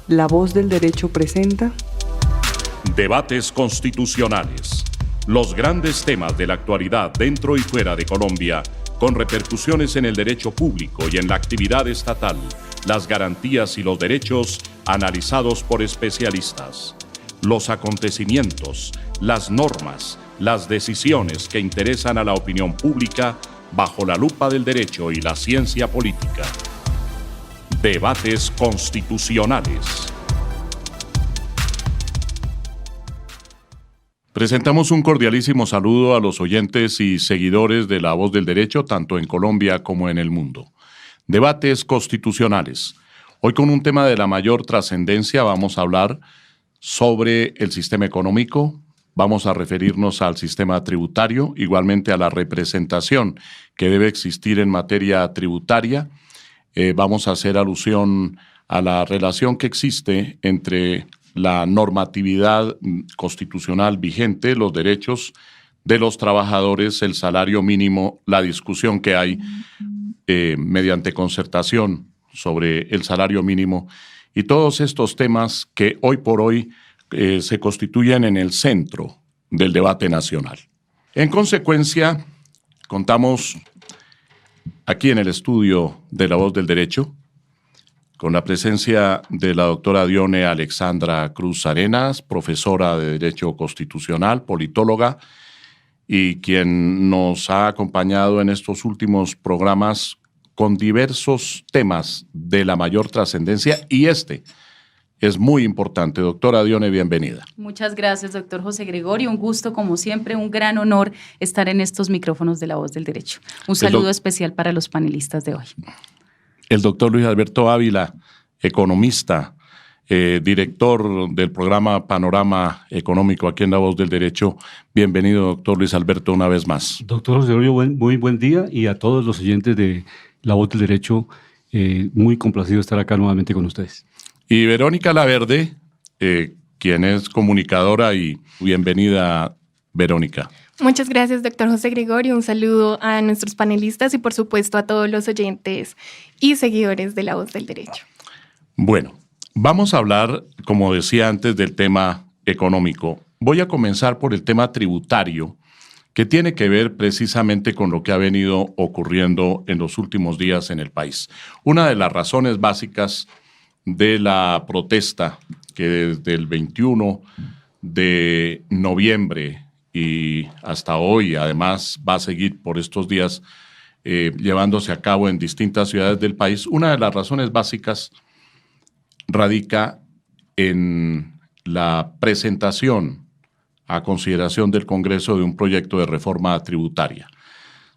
La Voz del Derecho presenta Debates constitucionales. Los grandes temas de la actualidad dentro y fuera de Colombia, con repercusiones en el derecho público y en la actividad estatal, las garantías y los derechos analizados por especialistas. Los acontecimientos, las normas, las decisiones que interesan a la opinión pública bajo la lupa del derecho y la ciencia política. Debates constitucionales. Presentamos un cordialísimo saludo a los oyentes y seguidores de La Voz del Derecho, tanto en Colombia como en el mundo. Debates constitucionales. Hoy con un tema de la mayor trascendencia vamos a hablar sobre el sistema económico, vamos a referirnos al sistema tributario, igualmente a la representación que debe existir en materia tributaria. Vamos a hacer alusión a la relación que existe entre la normatividad constitucional vigente, los derechos de los trabajadores, el salario mínimo, la discusión que hay mediante concertación sobre el salario mínimo y todos estos temas que hoy por hoy se constituyen en el centro del debate nacional. En consecuencia, contamos aquí en el estudio de La Voz del Derecho con la presencia de la doctora Dione Alexandra Cruz Arenas, profesora de Derecho Constitucional, politóloga, y quien nos ha acompañado en estos últimos programas con diversos temas de la mayor trascendencia, y este es muy importante. Doctora Dione, bienvenida. Muchas gracias, doctor José Gregorio. Un gusto, como siempre, un gran honor estar en estos micrófonos de La Voz del Derecho. Un saludo especial para los panelistas de hoy. El doctor Luis Alberto Ávila, economista, director del programa Panorama Económico aquí en La Voz del Derecho. Bienvenido, doctor Luis Alberto, una vez más. Doctor José Gregorio, muy buen día, y a todos los oyentes de La Voz del Derecho, muy complacido de estar acá nuevamente con ustedes. Y Verónica Laverde, quien es comunicadora, y bienvenida, Verónica. Muchas gracias, doctor José Gregorio. Un saludo a nuestros panelistas y, por supuesto, a todos los oyentes y seguidores de La Voz del Derecho. Bueno, vamos a hablar, como decía antes, del tema económico. Voy a comenzar por el tema tributario, que tiene que ver precisamente con lo que ha venido ocurriendo en los últimos días en el país. Una de las razones básicas de la protesta que desde el 21 de noviembre y hasta hoy, además, va a seguir por estos días llevándose a cabo en distintas ciudades del país, una de las razones básicas radica en la presentación a consideración del Congreso de un proyecto de reforma tributaria.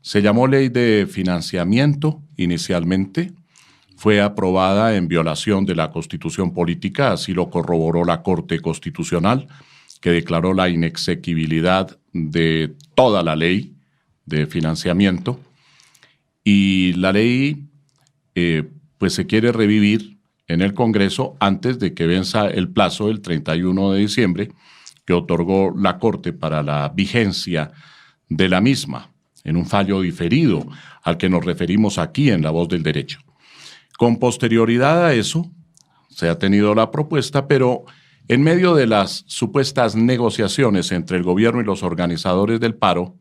Se llamó Ley de Financiamiento inicialmente, fue aprobada en violación de la Constitución Política, así lo corroboró la Corte Constitucional, que declaró la inexequibilidad de toda la ley de financiamiento, y la ley pues se quiere revivir en el Congreso antes de que venza el plazo del 31 de diciembre que otorgó la Corte para la vigencia de la misma, en un fallo diferido al que nos referimos aquí en La Voz del Derecho. Con posterioridad a eso, se ha tenido la propuesta, pero en medio de las supuestas negociaciones entre el gobierno y los organizadores del paro,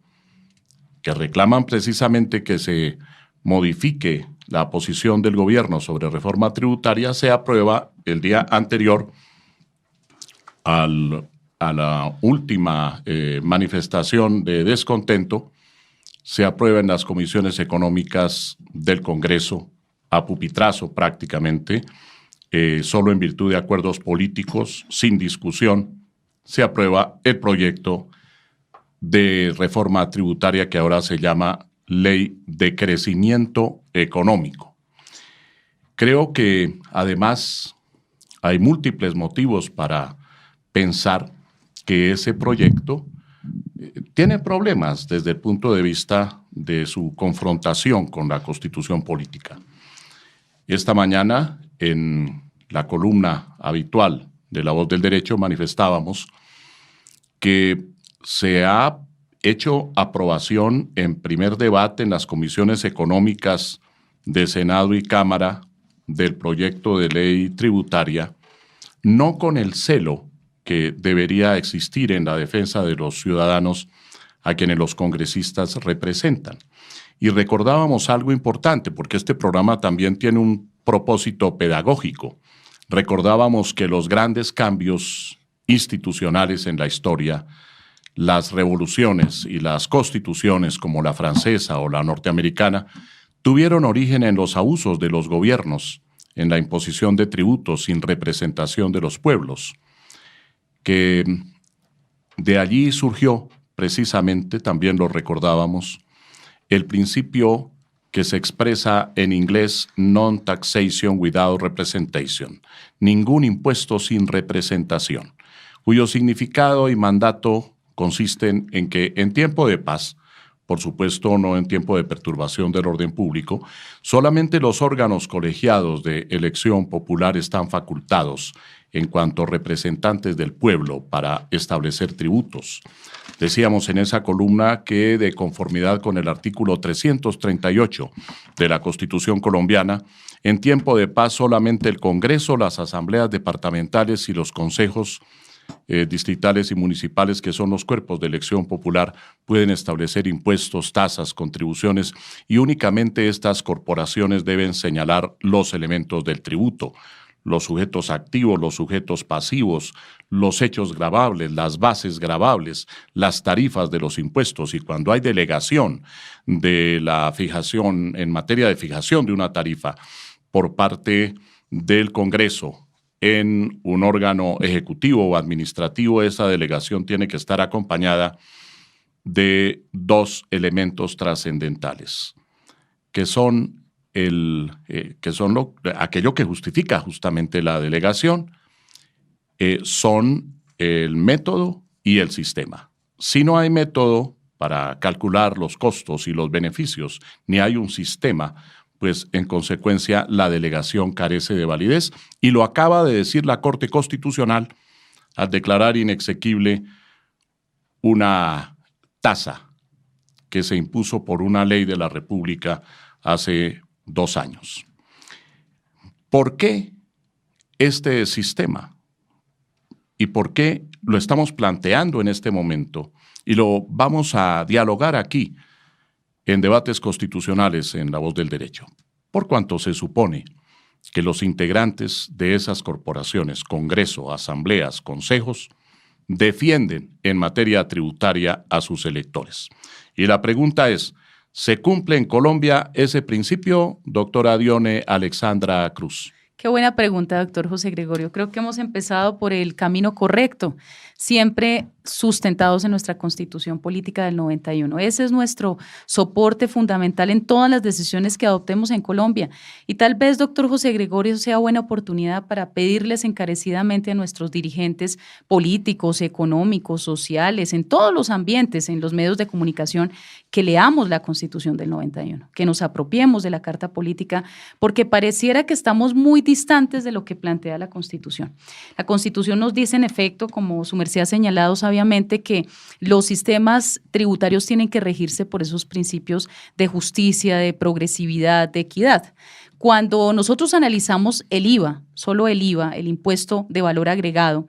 que reclaman precisamente que se modifique la posición del gobierno sobre reforma tributaria, se aprueba el día anterior a la última manifestación de descontento, se aprueba en las comisiones económicas del Congreso, a pupitrazo prácticamente, solo en virtud de acuerdos políticos, sin discusión, se aprueba el proyecto de reforma tributaria que ahora se llama Ley de Crecimiento Económico. Creo que además hay múltiples motivos para pensar que ese proyecto tiene problemas desde el punto de vista de su confrontación con la Constitución Política. Esta mañana, en la columna habitual de La Voz del Derecho, manifestábamos que se ha hecho aprobación en primer debate en las comisiones económicas de Senado y Cámara del proyecto de ley tributaria no con el celo que debería existir en la defensa de los ciudadanos a quienes los congresistas representan. Y recordábamos algo importante, porque este programa también tiene un propósito pedagógico. Recordábamos que los grandes cambios institucionales en la historia, las revoluciones y las constituciones como la francesa o la norteamericana, tuvieron origen en los abusos de los gobiernos, en la imposición de tributos sin representación de los pueblos, que de allí surgió precisamente, también lo recordábamos, el principio que se expresa en inglés non-taxation without representation, ningún impuesto sin representación, cuyo significado y mandato consisten en que en tiempo de paz, por supuesto no en tiempo de perturbación del orden público, solamente los órganos colegiados de elección popular están facultados en cuanto representantes del pueblo para establecer tributos. Decíamos en esa columna que de conformidad con el artículo 338 de la Constitución colombiana, en tiempo de paz solamente el Congreso, las asambleas departamentales y los consejos distritales y municipales, que son los cuerpos de elección popular, pueden establecer impuestos, tasas, contribuciones, y únicamente estas corporaciones deben señalar los elementos del tributo, los sujetos activos, los sujetos pasivos, los hechos gravables, las bases gravables, las tarifas de los impuestos, y cuando hay delegación de la fijación, en materia de fijación de una tarifa por parte del Congreso, en un órgano ejecutivo o administrativo, esa delegación tiene que estar acompañada de dos elementos trascendentales, que son, aquello que justifica justamente la delegación, son el método y el sistema. Si no hay método para calcular los costos y los beneficios, ni hay un sistema, pues en consecuencia la delegación carece de validez, y lo acaba de decir la Corte Constitucional al declarar inexequible una tasa que se impuso por una ley de la República hace 2 años. ¿Por qué este sistema? ¿Y por qué lo estamos planteando en este momento? Y lo vamos a dialogar aquí en debates constitucionales en La Voz del Derecho, por cuanto se supone que los integrantes de esas corporaciones, Congreso, asambleas, consejos, defienden en materia tributaria a sus electores. Y la pregunta es, ¿se cumple en Colombia ese principio, doctora Dione Alexandra Cruz? Qué buena pregunta, doctor José Gregorio. Creo que hemos empezado por el camino correcto, siempre sustentados en nuestra Constitución Política del 91. Ese es nuestro soporte fundamental en todas las decisiones que adoptemos en Colombia. Y tal vez, doctor José Gregorio, sea buena oportunidad para pedirles encarecidamente a nuestros dirigentes políticos, económicos, sociales, en todos los ambientes, en los medios de comunicación, que leamos la Constitución del 91, que nos apropiemos de la Carta Política, porque pareciera que estamos muy distantes de lo que plantea la Constitución. La Constitución nos dice, en efecto, como su merced ha señalado sabiamente, que los sistemas tributarios tienen que regirse por esos principios de justicia, de progresividad, de equidad. Cuando nosotros analizamos el IVA, solo el IVA, el impuesto de valor agregado,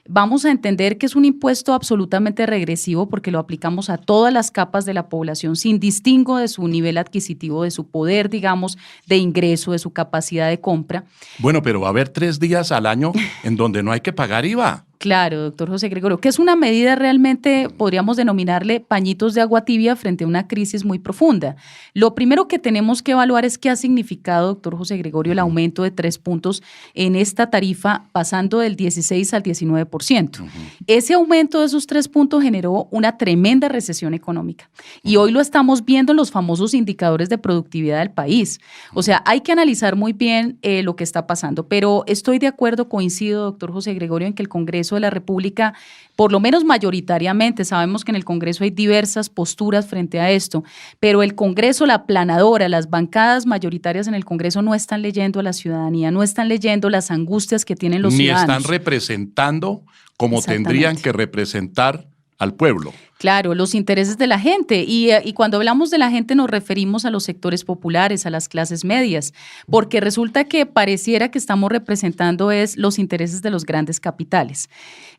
vamos a entender que es un impuesto absolutamente regresivo porque lo aplicamos a todas las capas de la población sin distingo de su nivel adquisitivo, de su poder, digamos, de ingreso, de su capacidad de compra. Bueno, pero va a haber 3 días al año en donde no hay que pagar IVA. Claro, doctor José Gregorio, que es una medida realmente, podríamos denominarle pañitos de agua tibia frente a una crisis muy profunda. Lo primero que tenemos que evaluar es qué ha significado, doctor José Gregorio, el aumento de 3 puntos en esta tarifa, pasando del 16 al 19%. Ese aumento de esos 3 puntos generó una tremenda recesión económica. Y hoy lo estamos viendo en los famosos indicadores de productividad del país. O sea, hay que analizar muy bien lo que está pasando. Pero estoy de acuerdo, coincido, doctor José Gregorio, en que el Congreso de la República, por lo menos mayoritariamente, sabemos que en el Congreso hay diversas posturas frente a esto, pero el Congreso, la planadora, las bancadas mayoritarias en el Congreso no están leyendo a la ciudadanía, no están leyendo las angustias que tienen los ciudadanos. Ni están representando como tendrían que representar al pueblo. Claro, los intereses de la gente. Y cuando hablamos de la gente nos referimos a los sectores populares, a las clases medias, porque resulta que pareciera que estamos representando los intereses de los grandes capitales.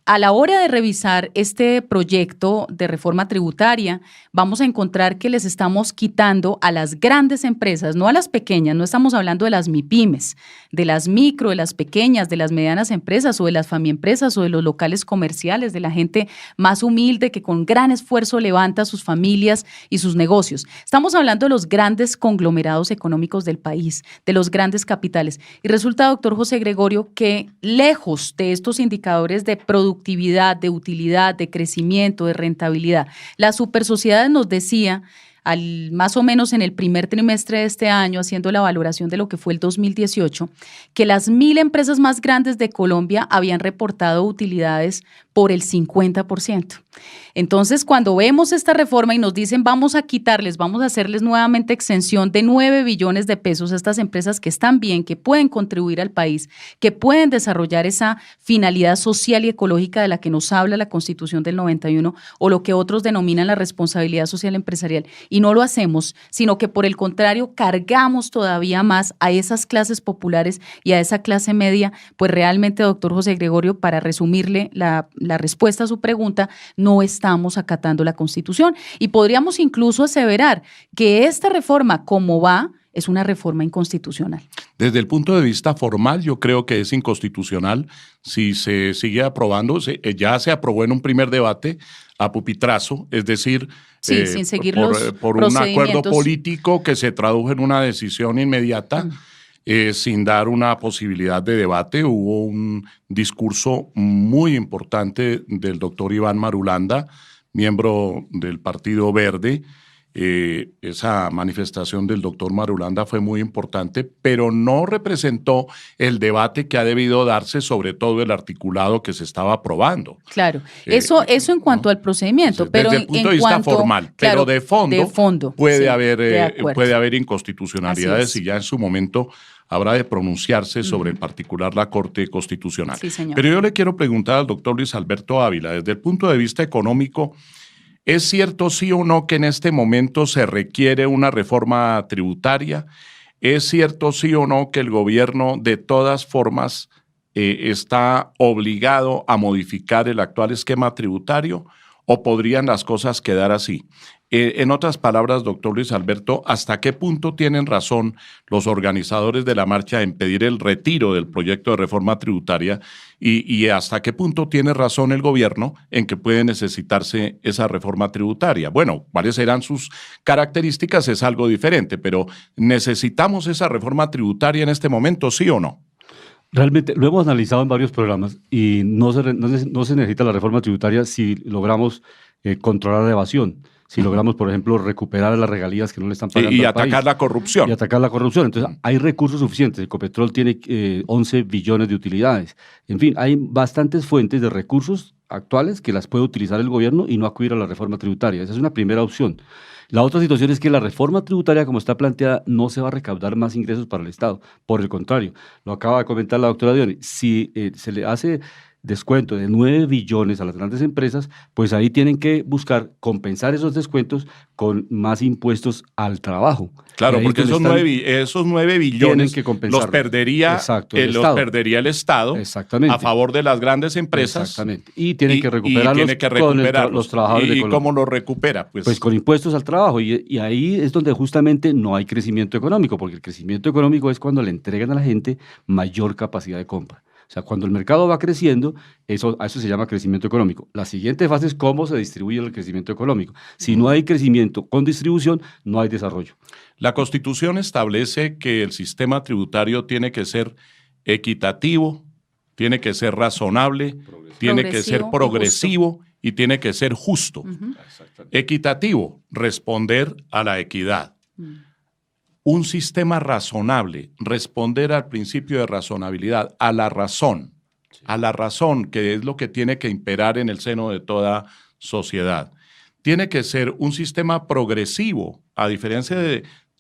A la hora de revisar este proyecto de reforma tributaria, vamos a encontrar que les estamos quitando a las grandes empresas, no a las pequeñas, no estamos hablando de las MIPYMES, de las micro, de las pequeñas, de las medianas empresas o de las famiempresas o de los locales comerciales, de la gente más humilde que con gran esfuerzo levanta sus familias y sus negocios. Estamos hablando de los grandes conglomerados económicos del país, de los grandes capitales. Y resulta, doctor José Gregorio, que lejos de estos indicadores de productividad, de utilidad, de crecimiento, de rentabilidad, las supersociedades nos decía más o menos en el primer trimestre de este año, haciendo la valoración de lo que fue el 2018, que las 1.000 empresas más grandes de Colombia habían reportado utilidades por el 50%. Entonces, cuando vemos esta reforma y nos dicen vamos a hacerles nuevamente exención de 9 billones de pesos a estas empresas que están bien, que pueden contribuir al país, que pueden desarrollar esa finalidad social y ecológica de la que nos habla la Constitución del 91 o lo que otros denominan la responsabilidad social empresarial. Y no lo hacemos, sino que por el contrario cargamos todavía más a esas clases populares y a esa clase media, pues realmente, doctor José Gregorio, para resumirle la respuesta a su pregunta, no estamos acatando la Constitución. Y podríamos incluso aseverar que esta reforma, como va, es una reforma inconstitucional. Desde el punto de vista formal, yo creo que es inconstitucional. Si se sigue aprobando, ya se aprobó en un primer debate a pupitrazo, es decir, sin seguir los por un acuerdo político que se tradujo en una decisión inmediata. Sin dar una posibilidad de debate. Hubo un discurso muy importante del doctor Iván Marulanda, miembro del Partido Verde. Esa manifestación del doctor Marulanda fue muy importante, pero no representó el debate que ha debido darse sobre todo el articulado que se estaba aprobando. Claro, eso en cuanto al procedimiento, pero desde el punto de vista formal, claro, pero de fondo puede haber inconstitucionalidades y ya en su momento habrá de pronunciarse sobre en particular la Corte Constitucional. Sí, señor. Pero yo le quiero preguntar al doctor Luis Alberto Ávila, desde el punto de vista económico, ¿es cierto sí o no que en este momento se requiere una reforma tributaria? ¿Es cierto sí o no que el gobierno de todas formas está obligado a modificar el actual esquema tributario o podrían las cosas quedar así? En otras palabras, doctor Luis Alberto, ¿hasta qué punto tienen razón los organizadores de la marcha en pedir el retiro del proyecto de reforma tributaria y hasta qué punto tiene razón el gobierno en que puede necesitarse esa reforma tributaria? Bueno, cuáles serán sus características es algo diferente, pero ¿necesitamos esa reforma tributaria en este momento, sí o no? Realmente lo hemos analizado en varios programas y no se necesita la reforma tributaria si logramos controlar la evasión. Si logramos, por ejemplo, recuperar las regalías que no le están pagando y al atacar país. la corrupción. Y atacar la corrupción. Entonces, hay recursos suficientes. Ecopetrol tiene 11 billones de utilidades. En fin, hay bastantes fuentes de recursos actuales que las puede utilizar el gobierno y no acudir a la reforma tributaria. Esa es una primera opción. La otra situación es que la reforma tributaria, como está planteada, no se va a recaudar más ingresos para el Estado. Por el contrario, lo acaba de comentar la doctora Diony, si se le hace descuento de 9 billones a las grandes empresas, pues ahí tienen que buscar compensar esos descuentos con más impuestos al trabajo. Claro, porque esos 9 billones que los perdería el Estado a favor de las grandes empresas. Exactamente. Y tienen que recuperarlos, con los trabajadores de Colombia. ¿Y cómo lo recupera? Pues con impuestos al trabajo. Y ahí es donde justamente no hay crecimiento económico, porque el crecimiento económico es cuando le entregan a la gente mayor capacidad de compra. O sea, cuando el mercado va creciendo, a eso se llama crecimiento económico. La siguiente fase es cómo se distribuye el crecimiento económico. Si no hay crecimiento con distribución, no hay desarrollo. La Constitución establece que el sistema tributario tiene que ser equitativo, tiene que ser razonable, tiene que ser progresivo y tiene que ser justo. Equitativo, responder a la equidad. Un sistema razonable, responder al principio de razonabilidad, a la razón, que es lo que tiene que imperar en el seno de toda sociedad. Tiene que ser un sistema progresivo, a diferencia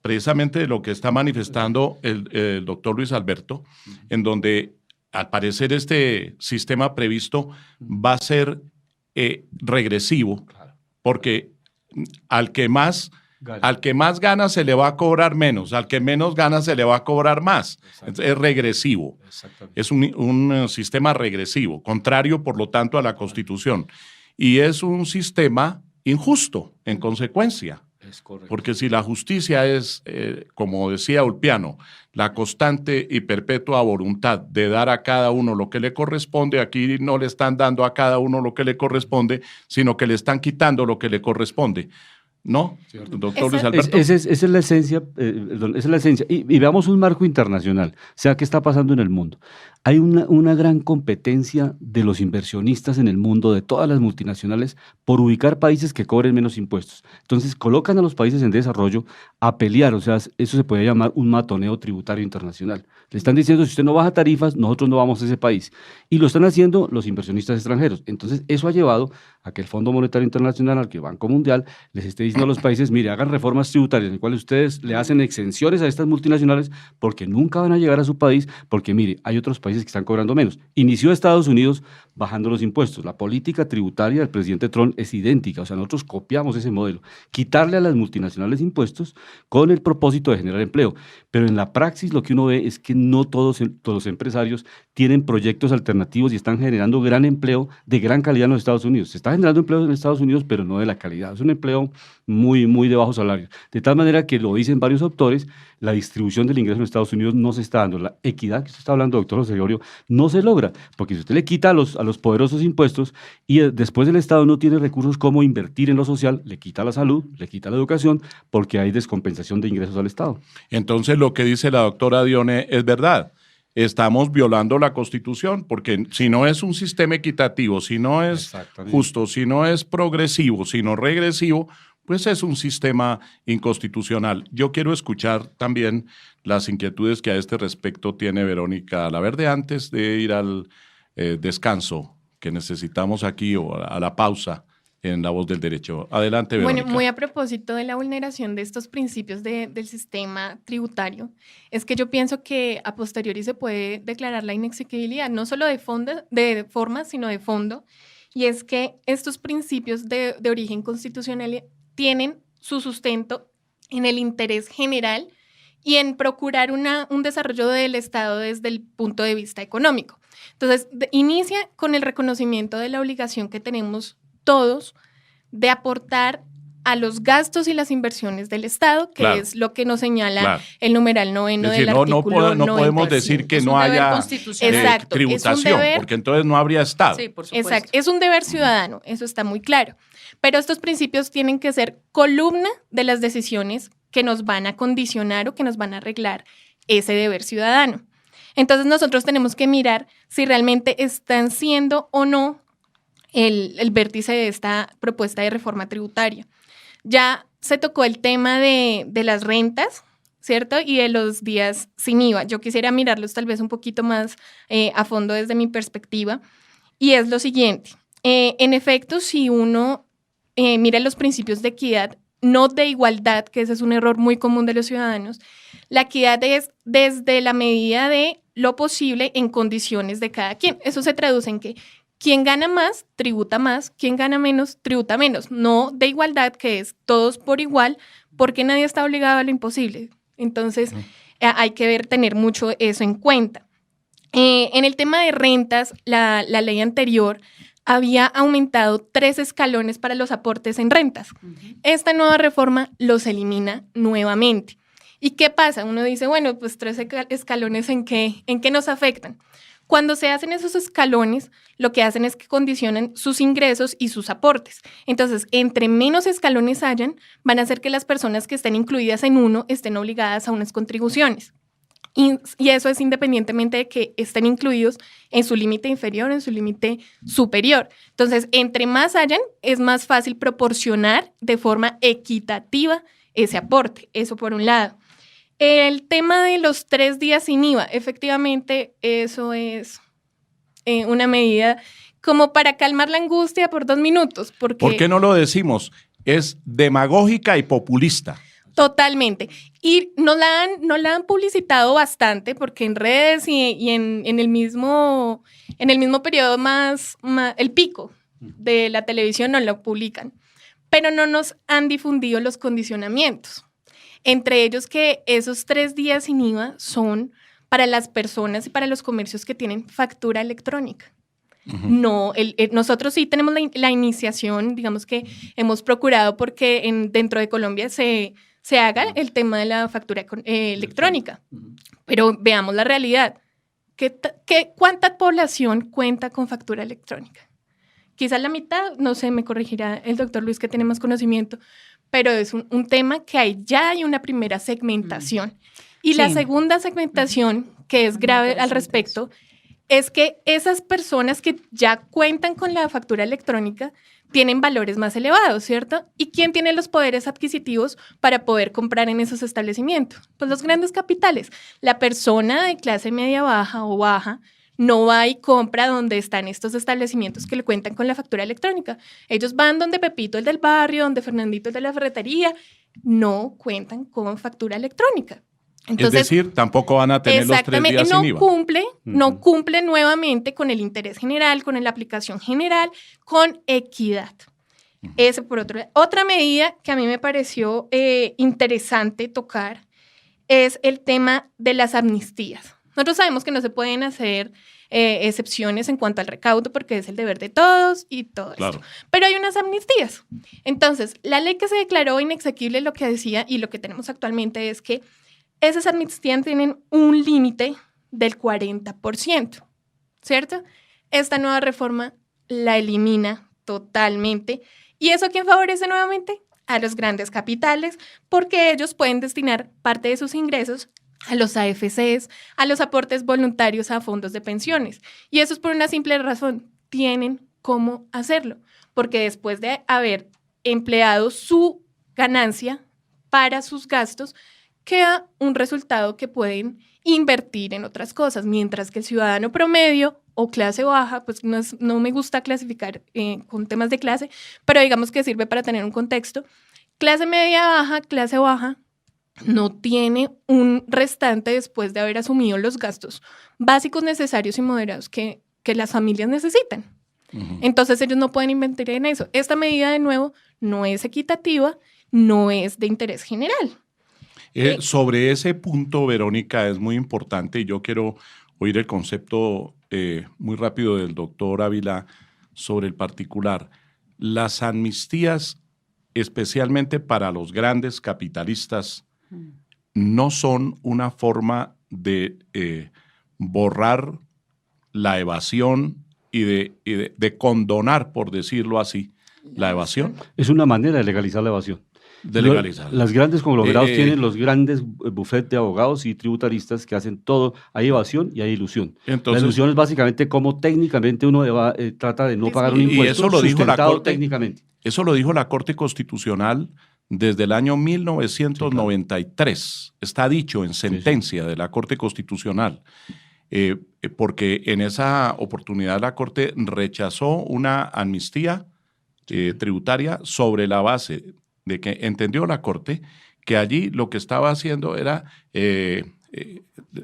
precisamente de lo que está manifestando el doctor Luis Alberto, en donde al parecer este sistema previsto va a ser regresivo, porque al que más gana se le va a cobrar menos, al que menos gana se le va a cobrar más. Es regresivo. Es un sistema regresivo, contrario, por lo tanto, a la Constitución. Y es un sistema injusto, en consecuencia. Es correcto. Porque si la justicia es, como decía Ulpiano, la constante y perpetua voluntad de dar a cada uno lo que le corresponde, aquí no le están dando a cada uno lo que le corresponde, sino que le están quitando lo que le corresponde. ¿No? Doctor Luis Alberto. Esa es la esencia, esa es la esencia. Y veamos un marco internacional, o sea, ¿qué está pasando en el mundo? Hay una gran competencia de los inversionistas en el mundo, de todas las multinacionales, por ubicar países que cobren menos impuestos. Entonces, colocan a los países en desarrollo a pelear, o sea, eso se puede llamar un matoneo tributario internacional. Le están diciendo, si usted no baja tarifas, nosotros no vamos a ese país. Y lo están haciendo los inversionistas extranjeros. Entonces, eso ha llevado a que el Fondo Monetario Internacional, al que el Banco Mundial, les esté diciendo a los países, mire, hagan reformas tributarias en las cuales ustedes le hacen exenciones a estas multinacionales porque nunca van a llegar a su país, porque mire, hay otros países que están cobrando menos. Inició Estados Unidos bajando los impuestos. La política tributaria del presidente Trump es idéntica, o sea, nosotros copiamos ese modelo. Quitarle a las multinacionales impuestos con el propósito de generar empleo. Pero en la praxis lo que uno ve es que no todos los empresarios tienen proyectos alternativos y están generando gran empleo de gran calidad en los Estados Unidos. Se está generando empleo en Estados Unidos, pero no de la calidad. Es un empleo muy, muy de bajo salario. De tal manera que lo dicen varios autores, la distribución del ingreso en Estados Unidos no se está dando. La equidad que usted está hablando, doctor José Gregorio, no se logra, porque si usted le quita a los poderosos impuestos y después el Estado no tiene recursos como invertir en lo social, le quita la salud, le quita la educación, porque hay descompensación de ingresos al Estado. Entonces, lo que dice la doctora Dione es verdad. Estamos violando la Constitución, porque si no es un sistema equitativo, si no es justo, si no es progresivo, si no regresivo, pues es un sistema inconstitucional. Yo quiero escuchar también las inquietudes que a este respecto tiene Verónica Laverde antes de ir al descanso que necesitamos aquí o a la pausa en La Voz del Derecho. Adelante, Verónica. Bueno, muy a propósito de la vulneración de estos principios del sistema tributario, es que yo pienso que a posteriori se puede declarar la inexequibilidad, no solo de forma, sino de fondo, y es que estos principios de origen constitucional tienen su sustento en el interés general y en procurar un desarrollo del Estado desde el punto de vista económico. Entonces, inicia con el reconocimiento de la obligación que tenemos todos de aportar a los gastos y las inversiones del Estado, que claro, es lo que nos señala claro, el numeral 9 del no artículo 95. podemos decir que no haya tributación, porque entonces no habría Estado. Sí, por supuesto. Exacto, es un deber ciudadano, eso está muy claro. Pero estos principios tienen que ser columna de las decisiones que nos van a condicionar o que nos van a arreglar ese deber ciudadano. Entonces nosotros tenemos que mirar si realmente están siendo o no el vértice de esta propuesta de reforma tributaria. Ya se tocó el tema de las rentas, ¿cierto? Y de los días sin IVA. Yo quisiera mirarlos tal vez un poquito más a fondo desde mi perspectiva. Y es lo siguiente. En efecto, si uno mira los principios de equidad, no de igualdad, que ese es un error muy común de los ciudadanos, la equidad es desde la medida de lo posible en condiciones de cada quien. Eso se traduce en que quien gana más, tributa más, quien gana menos, tributa menos. No de igualdad, que es todos por igual, porque nadie está obligado a lo imposible. Entonces, hay que tener mucho eso en cuenta. En el tema de rentas, la ley anterior había aumentado 3 escalones para los aportes en rentas. Esta nueva reforma los elimina nuevamente. ¿Y qué pasa? Uno dice, bueno, pues 3 escalones, ¿en qué nos afectan? Cuando se hacen esos escalones, lo que hacen es que condicionan sus ingresos y sus aportes. Entonces, entre menos escalones hayan, van a hacer que las personas que estén incluidas en uno estén obligadas a unas contribuciones. Y eso es independientemente de que estén incluidos en su límite inferior o en su límite superior. Entonces, entre más hayan, es más fácil proporcionar de forma equitativa ese aporte. Eso por un lado. El tema de los 3 días sin IVA, efectivamente, eso es una medida como para calmar la angustia por 2 minutos. Porque ¿por qué no lo decimos? Es demagógica y populista. Totalmente. Y nos la han publicitado bastante porque en redes y en el mismo periodo más el pico de la televisión no lo publican. pero no nos han difundido los condicionamientos. Entre ellos que esos 3 días sin IVA son para las personas y para los comercios que tienen factura electrónica. No, nosotros sí tenemos la iniciación, digamos que hemos procurado porque dentro de Colombia se haga el tema de la factura electrónica. Pero veamos la realidad. ¿Cuánta población cuenta con factura electrónica? Quizás la mitad, no sé, me corregirá el doctor Luis que tiene más conocimiento, pero es un tema que ya hay una primera segmentación. Y la segunda segmentación, que es grave al respecto, es que esas personas que ya cuentan con la factura electrónica tienen valores más elevados, ¿cierto? ¿Y quién tiene los poderes adquisitivos para poder comprar en esos establecimientos? Pues los grandes capitales. La persona de clase media baja o baja no va y compra donde están estos establecimientos que le cuentan con la factura electrónica. Ellos van donde Pepito, el del barrio, donde Fernandito, el de la ferretería, no cuentan con factura electrónica. Entonces, es decir, tampoco van a tener los 3 días sin IVA. No cumple nuevamente con el interés general, con la aplicación general, con equidad. Ese por otro lado. Otra medida que a mí me pareció interesante tocar es el tema de las amnistías. Nosotros sabemos que no se pueden hacer excepciones en cuanto al recaudo porque es el deber de todos y todo eso. Pero hay unas amnistías. Entonces, la ley que se declaró inexequible lo que decía y lo que tenemos actualmente es que esas amnistías tienen un límite del 40%, ¿cierto? Esta nueva reforma la elimina totalmente. ¿Y eso quién favorece nuevamente? A los grandes capitales, porque ellos pueden destinar parte de sus ingresos a los AFCs, a los aportes voluntarios a fondos de pensiones. Y eso es por una simple razón, tienen cómo hacerlo, porque después de haber empleado su ganancia para sus gastos, queda un resultado que pueden invertir en otras cosas, mientras que el ciudadano promedio o clase baja, pues no me gusta clasificar con temas de clase, pero digamos que sirve para tener un contexto. Clase media baja, clase baja, no tiene un restante después de haber asumido los gastos básicos necesarios y moderados que las familias necesitan. Entonces ellos no pueden invertir en eso. Esta medida, de nuevo, no es equitativa, no es de interés general. Sobre ese punto, Verónica, es muy importante y yo quiero oír el concepto muy rápido del doctor Ávila sobre el particular. Las amnistías, especialmente para los grandes capitalistas, no son una forma de borrar la evasión y de condonar, por decirlo así, la evasión. Es una manera de legalizar la evasión. De legalizar. Las grandes conglomerados tienen los grandes bufetes de abogados y tributaristas que hacen todo. Hay evasión y hay ilusión. Entonces, la ilusión es básicamente cómo técnicamente uno trata de no pagar un impuesto, y eso lo dijo la Corte, técnicamente. Eso lo dijo la Corte Constitucional desde el año 1993. Sí, claro. Está dicho en sentencia de la Corte Constitucional. Porque en esa oportunidad la Corte rechazó una amnistía tributaria sobre la base de que entendió la Corte que allí lo que estaba haciendo era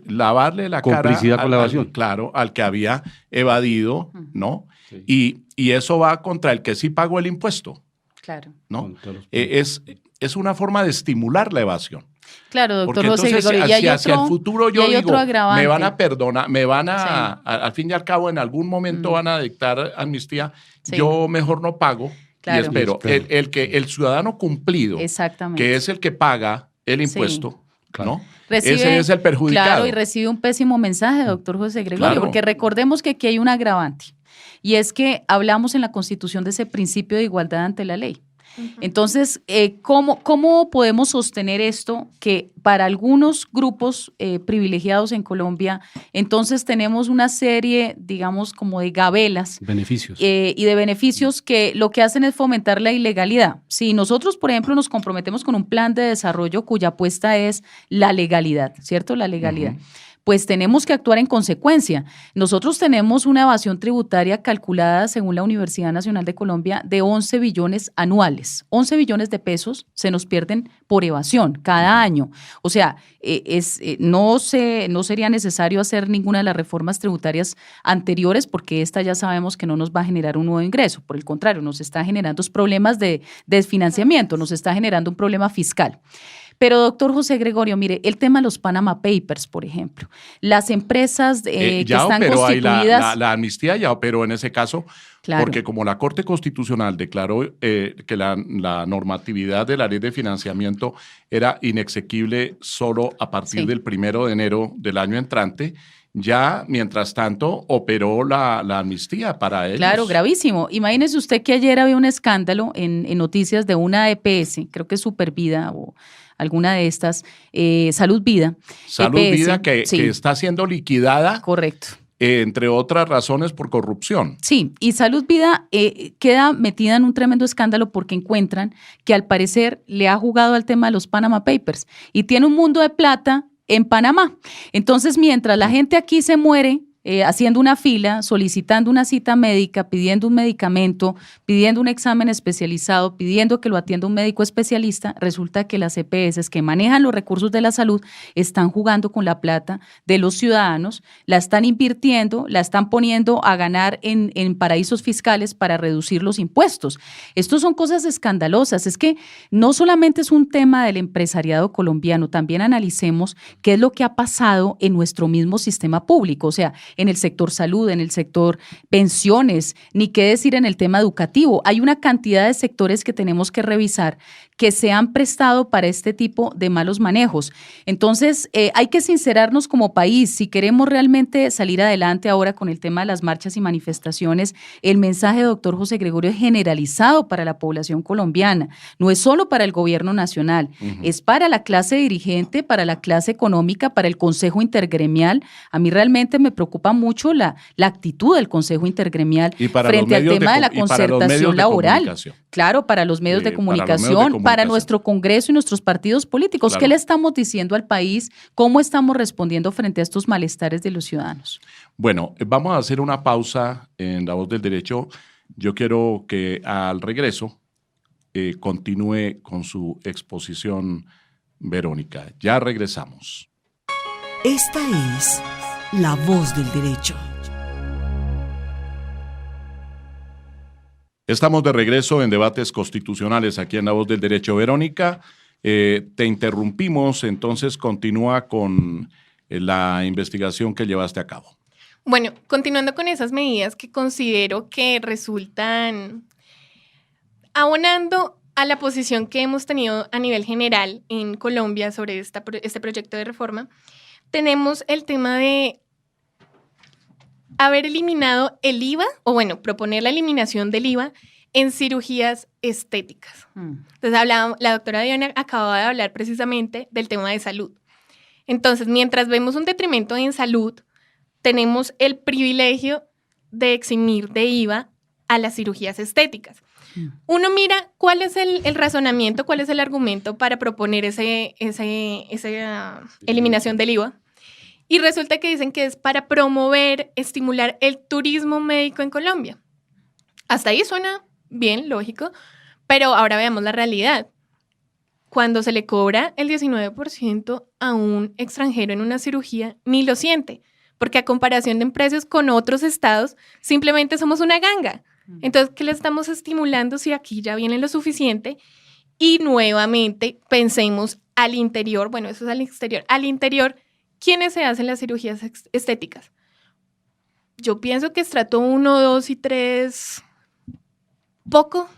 lavarle la complicidad cara con la evasión. Claro, al que había evadido, ¿no? Sí. Y eso va contra el que sí pagó el impuesto. Claro. ¿No? Es una forma de estimular la evasión. Claro, doctor porque José entonces, Gregorio. hacia el futuro yo digo, me van a perdonar, Sí. al fin y al cabo en algún momento van a dictar amnistía, yo mejor no pago. Claro. Y espero, el ciudadano cumplido, que es el que paga el impuesto, ¿no? Ese es el perjudicado. Claro, y recibe un pésimo mensaje, doctor José Gregorio, porque recordemos que aquí hay un agravante, y es que hablamos en la Constitución de ese principio de igualdad ante la ley. Entonces, ¿cómo podemos sostener esto? Que para algunos grupos privilegiados en Colombia, entonces tenemos una serie, digamos, como de gabelas. Beneficios. Y de beneficios que lo que hacen es fomentar la ilegalidad. Si nosotros, por ejemplo, nos comprometemos con un plan de desarrollo cuya apuesta es la legalidad, ¿cierto? La legalidad. pues tenemos que actuar en consecuencia. Nosotros tenemos una evasión tributaria calculada, según la Universidad Nacional de Colombia, de 11 billones anuales. 11 billones de pesos se nos pierden por evasión cada año. O sea, no sería necesario hacer ninguna de las reformas tributarias anteriores porque esta ya sabemos que no nos va a generar un nuevo ingreso. Por el contrario, nos está generando problemas de desfinanciamiento, nos está generando un problema fiscal. Pero, doctor José Gregorio, mire, el tema de los Panama Papers, por ejemplo, las empresas que están constituidas… La amnistía ya operó en ese caso, claro, porque como la Corte Constitucional declaró que la normatividad de la ley de financiamiento era inexequible solo a partir del 1 de enero del año entrante, ya, mientras tanto, operó la amnistía para ellos. Claro, gravísimo. Imagínese usted que ayer había un escándalo en noticias de una EPS, creo que es Supervida o alguna de estas, Salud Vida. Salud EPS, Vida que está siendo liquidada. Correcto. Entre otras razones por corrupción. Sí, y Salud Vida queda metida en un tremendo escándalo porque encuentran que al parecer le ha jugado al tema de los Panama Papers y tiene un mundo de plata en Panamá. Entonces, mientras la gente aquí se muere haciendo una fila, solicitando una cita médica, pidiendo un medicamento, pidiendo un examen especializado, pidiendo que lo atienda un médico especialista, resulta que las EPS que manejan los recursos de la salud están jugando con la plata de los ciudadanos, la están invirtiendo, la están poniendo a ganar en paraísos fiscales para reducir los impuestos. Estos son cosas escandalosas. Es que no solamente es un tema del empresariado colombiano, también analicemos qué es lo que ha pasado en nuestro mismo sistema público, o sea, en el sector salud, en el sector pensiones, ni qué decir en el tema educativo. Hay una cantidad de sectores que tenemos que revisar que se han prestado para este tipo de malos manejos. Entonces, hay que sincerarnos como país. Si queremos realmente salir adelante ahora con el tema de las marchas y manifestaciones, el mensaje, doctor José Gregorio, es generalizado para la población colombiana. No es solo para el gobierno nacional, es para la clase dirigente, para la clase económica, para el Consejo Intergremial. A mí realmente me preocupa mucho la actitud del Consejo Intergremial frente al tema de la concertación laboral. Claro, para los medios de comunicación, para nuestro Congreso y nuestros partidos políticos. Claro. ¿Qué le estamos diciendo al país? ¿Cómo estamos respondiendo frente a estos malestares de los ciudadanos? Bueno, vamos a hacer una pausa en La Voz del Derecho. Yo quiero que al regreso continúe con su exposición, Verónica. Ya regresamos. Esta es La Voz del Derecho. Estamos de regreso en Debates Constitucionales aquí en La Voz del Derecho. Verónica, te interrumpimos, entonces continúa con la investigación que llevaste a cabo. Bueno, continuando con esas medidas que considero que resultan abonando a la posición que hemos tenido a nivel general en Colombia sobre este proyecto de reforma, tenemos el tema de haber eliminado el IVA, o bueno, proponer la eliminación del IVA en cirugías estéticas. Entonces, la doctora Diana acababa de hablar precisamente del tema de salud. Entonces, mientras vemos un detrimento en salud, tenemos el privilegio de eximir de IVA a las cirugías estéticas. Uno mira cuál es el razonamiento, cuál es el argumento para proponer esa eliminación del IVA. Y resulta que dicen que es para promover, estimular el turismo médico en Colombia. Hasta ahí suena bien, lógico, pero ahora veamos la realidad. Cuando se le cobra el 19% a un extranjero en una cirugía, ni lo siente, porque a comparación de precios con otros estados, simplemente somos una ganga. Entonces, ¿qué le estamos estimulando si aquí ya viene lo suficiente? Y nuevamente pensemos al interior, bueno, eso es al exterior, al interior, ¿quiénes se hacen las cirugías estéticas? Yo pienso que estrato 1, 2 y 3, poco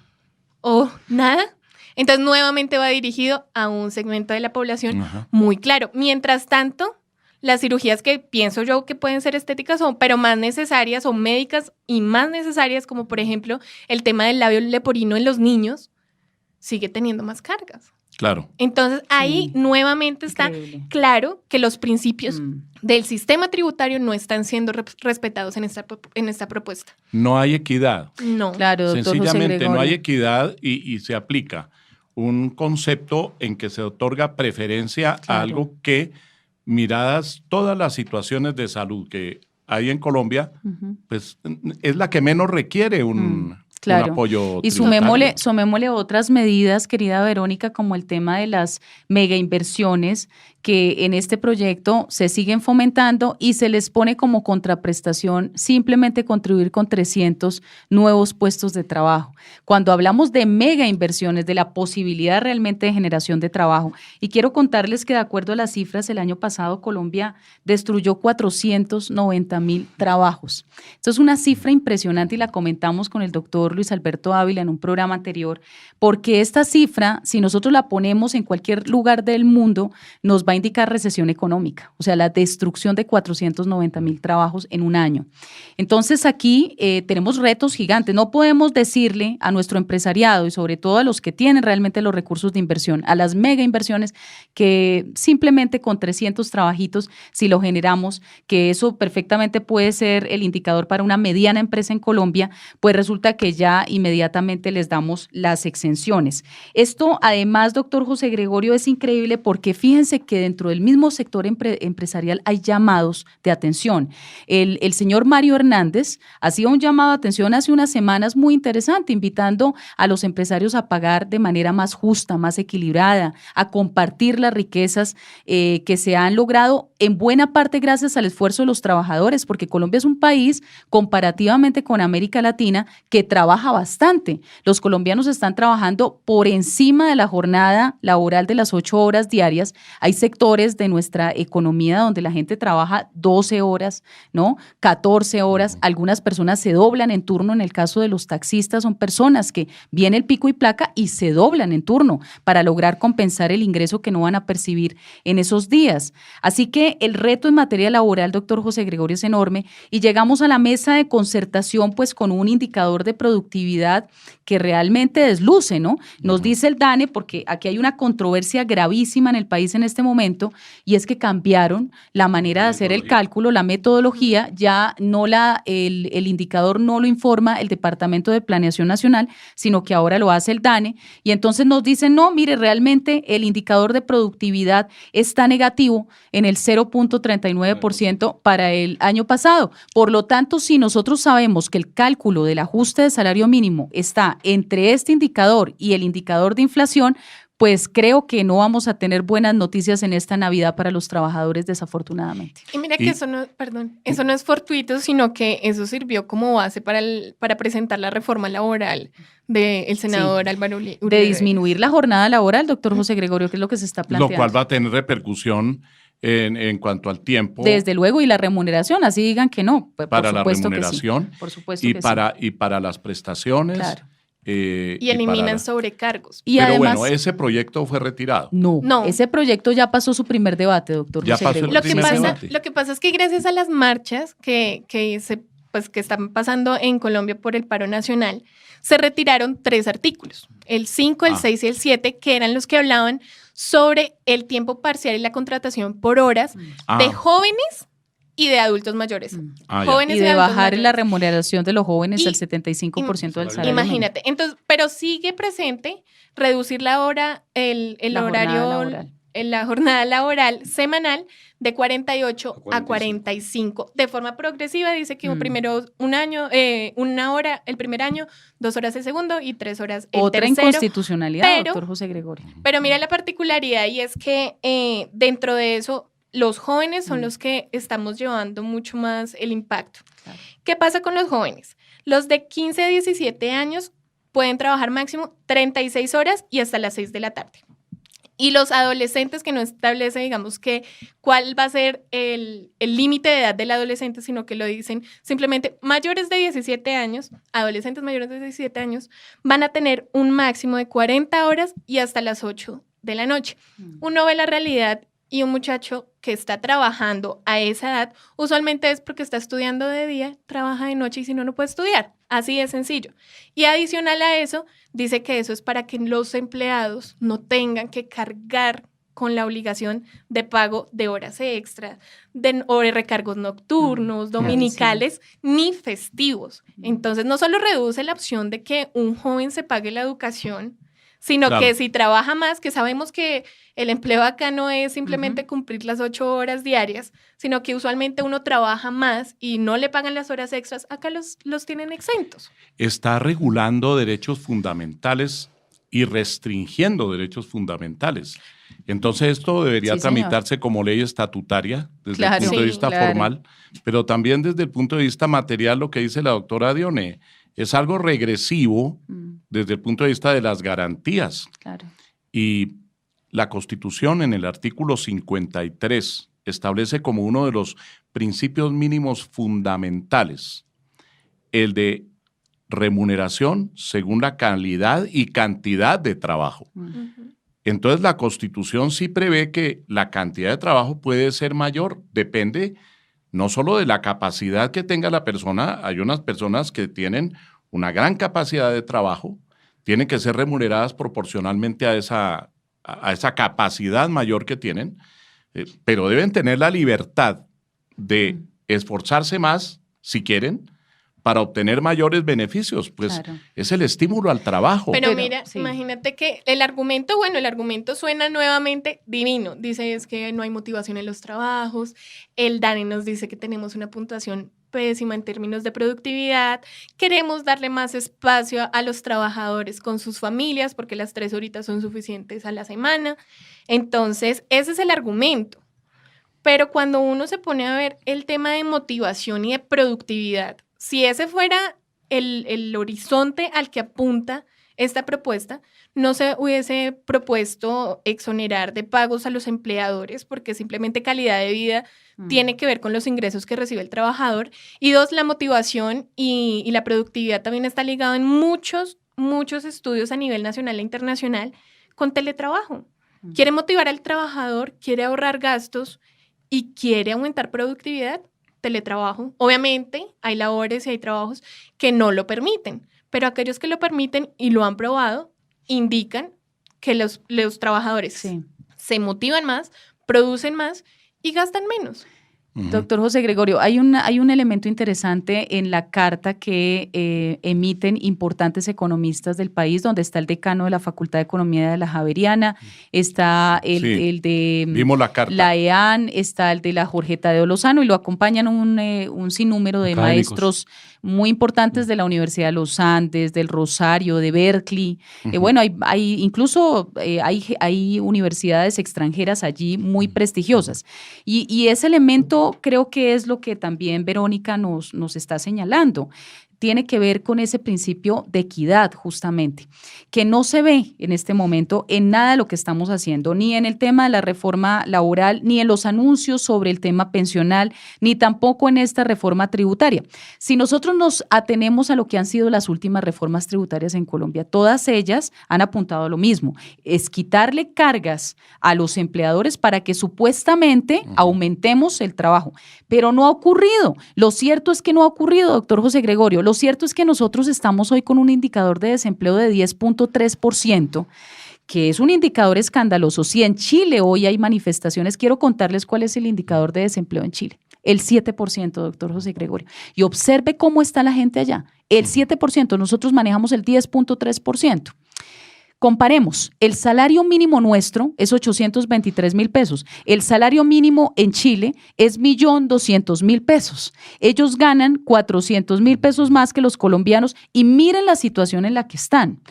o nada. Entonces, nuevamente va dirigido a un segmento de la población muy claro. Mientras tanto, las cirugías que pienso yo que pueden ser estéticas, pero más necesarias o médicas y más necesarias, como por ejemplo el tema del labio leporino en los niños, sigue teniendo más cargas. Claro. Entonces, ahí nuevamente está claro que los principios del sistema tributario no están siendo respetados en esta propuesta. No hay equidad. No. Claro, doctor Sencillamente no hay equidad y se aplica un concepto en que se otorga preferencia a algo que miradas todas las situaciones de salud que hay en Colombia, pues es la que menos requiere un apoyo y tributario. sumémosle otras medidas, querida Verónica, como el tema de las mega inversiones que en este proyecto se siguen fomentando y se les pone como contraprestación simplemente contribuir con 300 nuevos puestos de trabajo. Cuando hablamos de mega inversiones, de la posibilidad realmente de generación de trabajo, y quiero contarles que de acuerdo a las cifras, el año pasado Colombia destruyó 490,000 trabajos. Esto es una cifra impresionante y la comentamos con el doctor Luis Alberto Ávila en un programa anterior, porque esta cifra, si nosotros la ponemos en cualquier lugar del mundo, nos va a indicar recesión económica, o sea, la destrucción de 490,000 trabajos en un año. Entonces aquí tenemos retos gigantes. No podemos decirle a nuestro empresariado y sobre todo a los que tienen realmente los recursos de inversión, a las mega inversiones, que simplemente con 300 trabajitos, si lo generamos, que eso perfectamente puede ser el indicador para una mediana empresa en Colombia, pues resulta que ya inmediatamente les damos las exenciones. Esto además, doctor José Gregorio, es increíble porque fíjense que dentro del mismo sector empresarial hay llamados de atención. El señor Mario Hernández hacía un llamado de atención hace unas semanas muy interesante, invitando a los empresarios a pagar de manera más justa, más equilibrada, a compartir las riquezas que se han logrado en buena parte gracias al esfuerzo de los trabajadores, porque Colombia es un país comparativamente con América Latina que trabaja bastante. Los colombianos están trabajando por encima de la jornada laboral de las 8 horas diarias. Hay sectores de nuestra economía donde la gente trabaja 12 horas, ¿no? 14 horas. Algunas personas se doblan en turno. En el caso de los taxistas, son personas que viene el pico y placa y se doblan en turno para lograr compensar el ingreso que no van a percibir en esos días. Así que el reto en materia laboral, doctor José Gregorio, es enorme y llegamos a la mesa de concertación pues con un indicador de productividad que realmente desluce, ¿no? Nos dice el DANE, porque aquí hay una controversia gravísima en el país en este momento, y es que cambiaron la manera de hacer el cálculo, la metodología, ya no el indicador no lo informa el Departamento de Planeación Nacional, sino que ahora lo hace el DANE, y entonces nos dicen, no, mire, realmente el indicador de productividad está negativo en el 0.39% para el año pasado. Por lo tanto, si nosotros sabemos que el cálculo del ajuste de salario mínimo está entre este indicador y el indicador de inflación, pues creo que no vamos a tener buenas noticias en esta Navidad para los trabajadores, desafortunadamente. Y mira que eso no es fortuito, sino que eso sirvió como base para presentar la reforma laboral del senador Álvaro Uribe. De disminuir la jornada laboral, doctor José Gregorio, que es lo que se está planteando. Lo cual va a tener repercusión en cuanto al tiempo. Desde luego, y la remuneración, así digan que no. Para la remuneración por supuesto y que y para las prestaciones. Claro. Y eliminan sobrecargos. Y pero además, bueno, ese proyecto fue retirado. No, ese proyecto ya pasó su primer debate, doctor. Ya pasó Lo que pasa es que gracias a las marchas que están pasando en Colombia por el paro nacional, se retiraron 3 artículos, el 5, el 6 y el 7, que eran los que hablaban sobre el tiempo parcial y la contratación por horas de jóvenes y de adultos mayores. Y de bajar la remuneración de los jóvenes al 75% del salario. Imagínate. Entonces, pero sigue presente reducir la hora, el horario, la jornada laboral semanal de 48 a 45. De forma progresiva, dice que primero una hora el primer año, 2 horas el segundo y 3 horas el Otra tercero. inconstitucionalidad, doctor José Gregorio. Pero mira la particularidad, y es que dentro de eso, los jóvenes son los que estamos llevando mucho más el impacto. Claro. ¿Qué pasa con los jóvenes? Los de 15 a 17 años pueden trabajar máximo 36 horas y hasta las 6 de la tarde. Y los adolescentes, que no establece, digamos, que cuál va a ser el límite de edad del adolescente, sino que lo dicen simplemente mayores de 17 años, adolescentes mayores de 17 años, van a tener un máximo de 40 horas y hasta las 8 de la noche. Uno ve la realidad y un muchacho que está trabajando a esa edad, usualmente es porque está estudiando de día, trabaja de noche y si no, no puede estudiar. Así de sencillo. Y adicional a eso, dice que eso es para que los empleados no tengan que cargar con la obligación de pago de horas extras, o de recargos nocturnos, dominicales, ni festivos. Entonces, no solo reduce la opción de que un joven se pague la educación, sino Claro. que si trabaja más, que sabemos que el empleo acá no es simplemente cumplir las 8 horas diarias, sino que usualmente uno trabaja más y no le pagan las horas extras, acá los tienen exentos. Está regulando derechos fundamentales y restringiendo derechos fundamentales. Entonces esto debería Sí, señor. tramitarse como ley estatutaria desde Claro. el punto de Sí, vista claro. formal, pero también desde el punto de vista material, lo que dice la doctora Dione, es algo regresivo desde el punto de vista de las garantías. Claro. Y la Constitución en el artículo 53 establece como uno de los principios mínimos fundamentales el de remuneración según la calidad y cantidad de trabajo. Entonces la Constitución sí prevé que la cantidad de trabajo puede ser mayor, depende no solo de la capacidad que tenga la persona, hay unas personas que tienen una gran capacidad de trabajo, tienen que ser remuneradas proporcionalmente a esa capacidad mayor que tienen, pero deben tener la libertad de esforzarse más, si quieren, para obtener mayores beneficios, pues Claro. es el estímulo al trabajo. Pero mira, sí. imagínate que el argumento suena nuevamente divino. Dice es que no hay motivación en los trabajos. El DANE nos dice que tenemos una puntuación pésima en términos de productividad. Queremos darle más espacio a los trabajadores con sus familias porque las 3 horitas son suficientes a la semana. Entonces, ese es el argumento. Pero cuando uno se pone a ver el tema de motivación y de productividad, si ese fuera el horizonte al que apunta esta propuesta, no se hubiese propuesto exonerar de pagos a los empleadores porque simplemente calidad de vida tiene que ver con los ingresos que recibe el trabajador. Y 2, la motivación y la productividad también está ligado en muchos estudios a nivel nacional e internacional con teletrabajo. Quiere motivar al trabajador, quiere ahorrar gastos y quiere aumentar productividad. Teletrabajo. Obviamente hay labores y hay trabajos que no lo permiten, pero aquellos que lo permiten y lo han probado indican que los trabajadores Sí. se motivan más, producen más y gastan menos. Doctor José Gregorio, hay un elemento interesante en la carta que emiten importantes economistas del país, donde está el decano de la Facultad de Economía de la Javeriana, está el de Vimos la carta. la EAN, está el de la Jorge Tadeo Lozano y lo acompañan un sinnúmero de Académicos. maestros muy importantes de la Universidad de los Andes, del Rosario, de Berkeley. Bueno, hay universidades extranjeras allí muy prestigiosas. Y ese elemento creo que es lo que también Verónica nos está señalando. Tiene que ver con ese principio de equidad, justamente, que no se ve en este momento en nada de lo que estamos haciendo, ni en el tema de la reforma laboral, ni en los anuncios sobre el tema pensional, ni tampoco en esta reforma tributaria. Si nosotros nos atenemos a lo que han sido las últimas reformas tributarias en Colombia, todas ellas han apuntado a lo mismo, es quitarle cargas a los empleadores para que supuestamente aumentemos el trabajo, pero no ha ocurrido. Lo cierto es que no ha ocurrido, doctor José Gregorio. Lo cierto es que nosotros estamos hoy con un indicador de desempleo de 10.3%, que es un indicador escandaloso. Si en Chile hoy hay manifestaciones, quiero contarles cuál es el indicador de desempleo en Chile. El 7%, doctor José Gregorio. Y observe cómo está la gente allá. El 7%, nosotros manejamos el 10.3%. Comparemos, el salario mínimo nuestro es 823,000 pesos. El salario mínimo en Chile es 1,200,000 pesos. Ellos ganan 400,000 pesos más que los colombianos y miren la situación en la que están.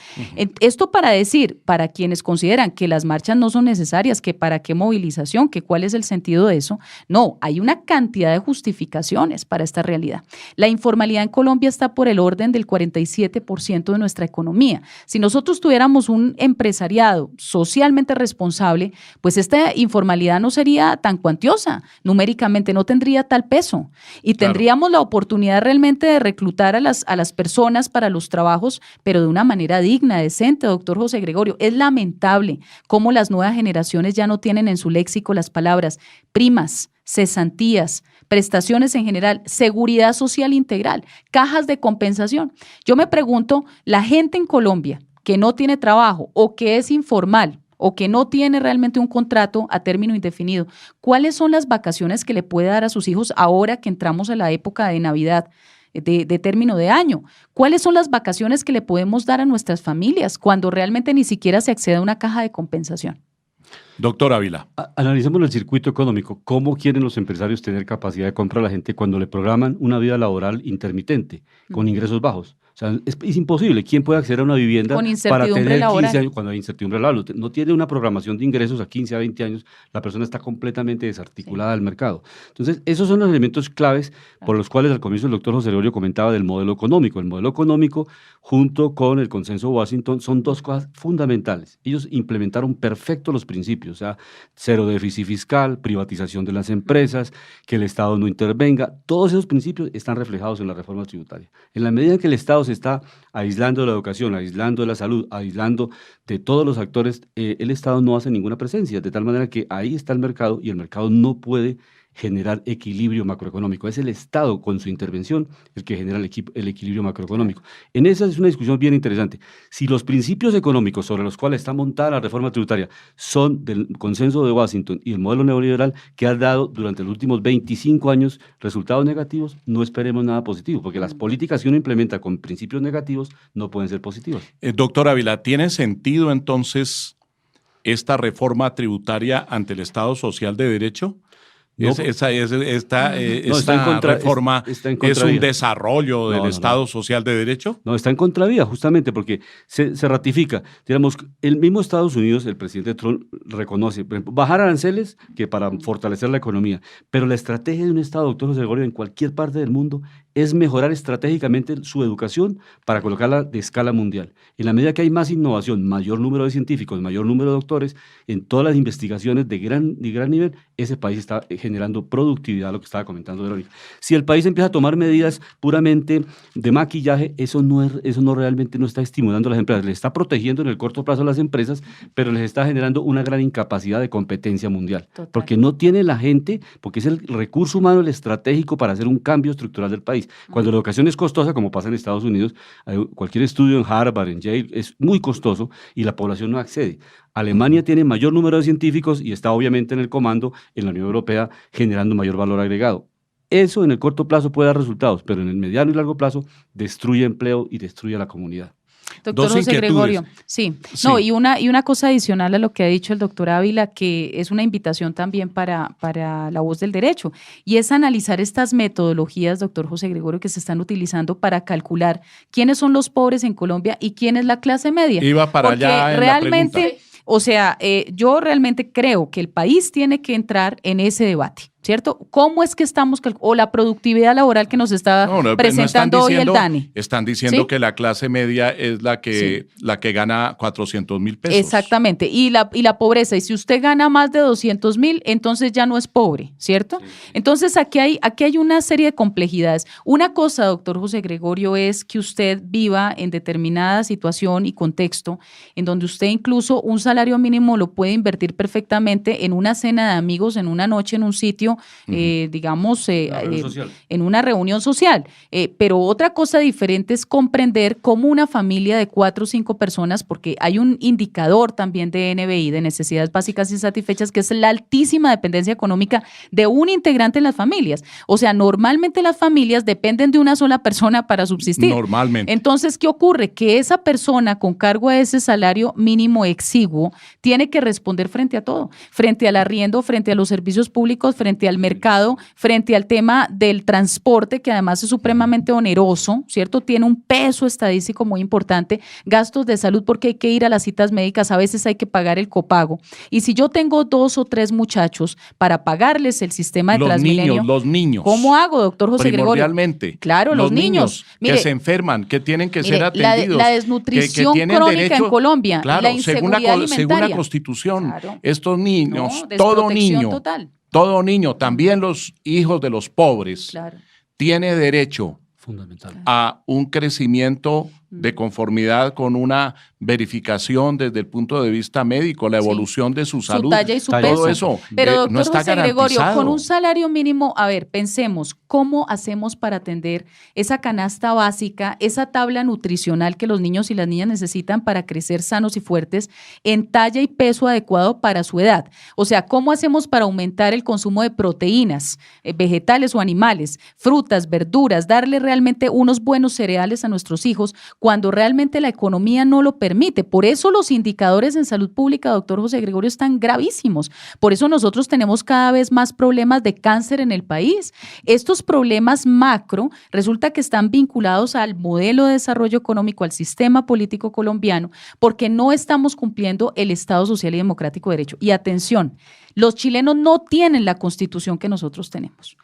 Esto para decir, para quienes consideran que las marchas no son necesarias, que para qué movilización, que cuál es el sentido de eso. No, hay una cantidad de justificaciones para esta realidad. La informalidad en Colombia está por el orden del 47% de nuestra economía. Si nosotros tuviéramos un empresariado socialmente responsable, pues esta informalidad no sería tan cuantiosa, numéricamente no tendría tal peso y tendríamos la oportunidad realmente de reclutar a las personas para los trabajos, pero de una manera digna, decente, doctor José Gregorio. Es lamentable cómo las nuevas generaciones ya no tienen en su léxico las palabras primas, cesantías, prestaciones en general, seguridad social integral, cajas de compensación. Yo me pregunto, la gente en Colombia que no tiene trabajo o que es informal o que no tiene realmente un contrato a término indefinido, ¿cuáles son las vacaciones que le puede dar a sus hijos ahora que entramos a la época de Navidad? de término de año. ¿Cuáles son las vacaciones que le podemos dar a nuestras familias cuando realmente ni siquiera se accede a una caja de compensación? Doctor Ávila. Analicemos el circuito económico. ¿Cómo quieren los empresarios tener capacidad de compra a la gente cuando le programan una vida laboral intermitente, con ingresos bajos? O sea, es imposible. ¿Quién puede acceder a una vivienda Con para incertidumbre tener 15 laboral. años cuando hay incertidumbre laboral? No tiene una programación de ingresos a 15, a 20 años, la persona está completamente desarticulada del mercado. Entonces, esos son los elementos claves por los cuales al comienzo el doctor José Gregorio comentaba del modelo económico. El modelo económico, junto con el consenso de Washington, son dos cosas fundamentales. Ellos implementaron perfecto los principios, o sea, cero déficit fiscal, privatización de las empresas, que el Estado no intervenga. Todos esos principios están reflejados en la reforma tributaria. En la medida en que el Estado se está aislando de la educación, aislando de la salud, aislando de todos los actores, el Estado no hace ninguna presencia, de tal manera que ahí está el mercado y el mercado no puede generar equilibrio macroeconómico. Es el Estado con su intervención el que genera el equilibrio macroeconómico. En esa es una discusión bien interesante. Si los principios económicos sobre los cuales está montada la reforma tributaria son del consenso de Washington y el modelo neoliberal que ha dado durante los últimos 25 años resultados negativos, no esperemos nada positivo, porque las políticas que uno implementa con principios negativos no pueden ser positivas. Doctor Ávila, ¿tiene sentido entonces esta reforma tributaria ante el Estado social de derecho? No, Esta contra- reforma está en es contravía. un desarrollo del No. Estado social de derecho. No, está en contravía, justamente porque se ratifica. Digamos, el mismo Estados Unidos, el presidente Trump reconoce, por ejemplo, bajar aranceles que para fortalecer la economía, pero la estrategia de un Estado, doctor José Gregorio, en cualquier parte del mundo es mejorar estratégicamente su educación para colocarla de escala mundial. En la medida que hay más innovación, mayor número de científicos, mayor número de doctores, en todas las investigaciones de gran nivel, ese país está generando productividad, lo que estaba comentando Verónica. Si el país empieza a tomar medidas puramente de maquillaje, eso no realmente no está estimulando a las empresas, les está protegiendo en el corto plazo a las empresas, pero les está generando una gran incapacidad de competencia mundial. Total. Porque no tiene la gente, porque es el recurso humano el estratégico para hacer un cambio estructural del país. Cuando la educación es costosa, como pasa en Estados Unidos, cualquier estudio en Harvard, en Yale, es muy costoso y la población no accede. Alemania tiene mayor número de científicos y está obviamente en el comando en la Unión Europea generando mayor valor agregado. Eso en el corto plazo puede dar resultados, pero en el mediano y largo plazo destruye empleo y destruye a la comunidad. Doctor Dos José inquietudes. Gregorio, sí. Sí. No, y una cosa adicional a lo que ha dicho el doctor Ávila, que es una invitación también para la voz del derecho, y es analizar estas metodologías, doctor José Gregorio, que se están utilizando para calcular quiénes son los pobres en Colombia y quién es la clase media. Iba para Porque allá en realmente, la pregunta. o sea, yo realmente creo que el país tiene que entrar en ese debate, ¿cierto? ¿Cómo es que estamos, o la productividad laboral que nos está presentando hoy el DANE? Están diciendo ¿Sí? que la clase media es la que gana 400.000 pesos. Exactamente, y la pobreza, y si usted gana más de 200.000, entonces ya no es pobre, ¿cierto? Entonces aquí hay una serie de complejidades. Una cosa, doctor José Gregorio, es que usted viva en determinada situación y contexto en donde usted incluso un salario mínimo lo puede invertir perfectamente en una cena de amigos, en una noche, en un sitio, digamos, en una reunión social. Pero otra cosa diferente es comprender cómo una familia de 4 o 5 personas, porque hay un indicador también de NBI, de necesidades básicas insatisfechas, que es la altísima dependencia económica de un integrante en las familias. O sea, normalmente las familias dependen de una sola persona para subsistir. Normalmente. Entonces, ¿qué ocurre? Que esa persona con cargo a ese salario mínimo exiguo tiene que responder frente a todo, frente al arriendo, frente a los servicios públicos, frente al mercado, frente al tema del transporte, que además es supremamente oneroso, ¿cierto? Tiene un peso estadístico muy importante, gastos de salud porque hay que ir a las citas médicas, a veces hay que pagar el copago. Y si yo tengo 2 o 3 muchachos para pagarles el sistema de Transmilenio, Los niños. ¿cómo hago, doctor José Gregorio? Primordialmente. Claro, los niños. Mire, que se enferman, que tienen que ser mire, atendidos. la desnutrición que tienen crónica derecho, en Colombia, claro, la inseguridad según la alimentaria. Constitución, Claro. estos niños, No, todo desprotección niño, total. todo niño, también los hijos de los pobres, Claro. tiene derecho Fundamental. a un crecimiento de conformidad con una verificación desde el punto de vista médico, la evolución de su salud, talla y su todo peso. eso Pero doctor no está José Gregorio, garantizado. con un salario mínimo, a ver, pensemos, ¿cómo hacemos para atender esa canasta básica, esa tabla nutricional que los niños y las niñas necesitan para crecer sanos y fuertes en talla y peso adecuado para su edad? O sea, ¿cómo hacemos para aumentar el consumo de proteínas, vegetales o animales, frutas, verduras, darle realmente unos buenos cereales a nuestros hijos cuando realmente la economía no lo permite? Por eso los indicadores en salud pública, doctor José Gregorio, están gravísimos. Por eso nosotros tenemos cada vez más problemas de cáncer en el país. Estos problemas macro resulta que están vinculados al modelo de desarrollo económico, al sistema político colombiano, porque no estamos cumpliendo el Estado social y democrático de derecho. Y atención, los chilenos no tienen la constitución que nosotros tenemos.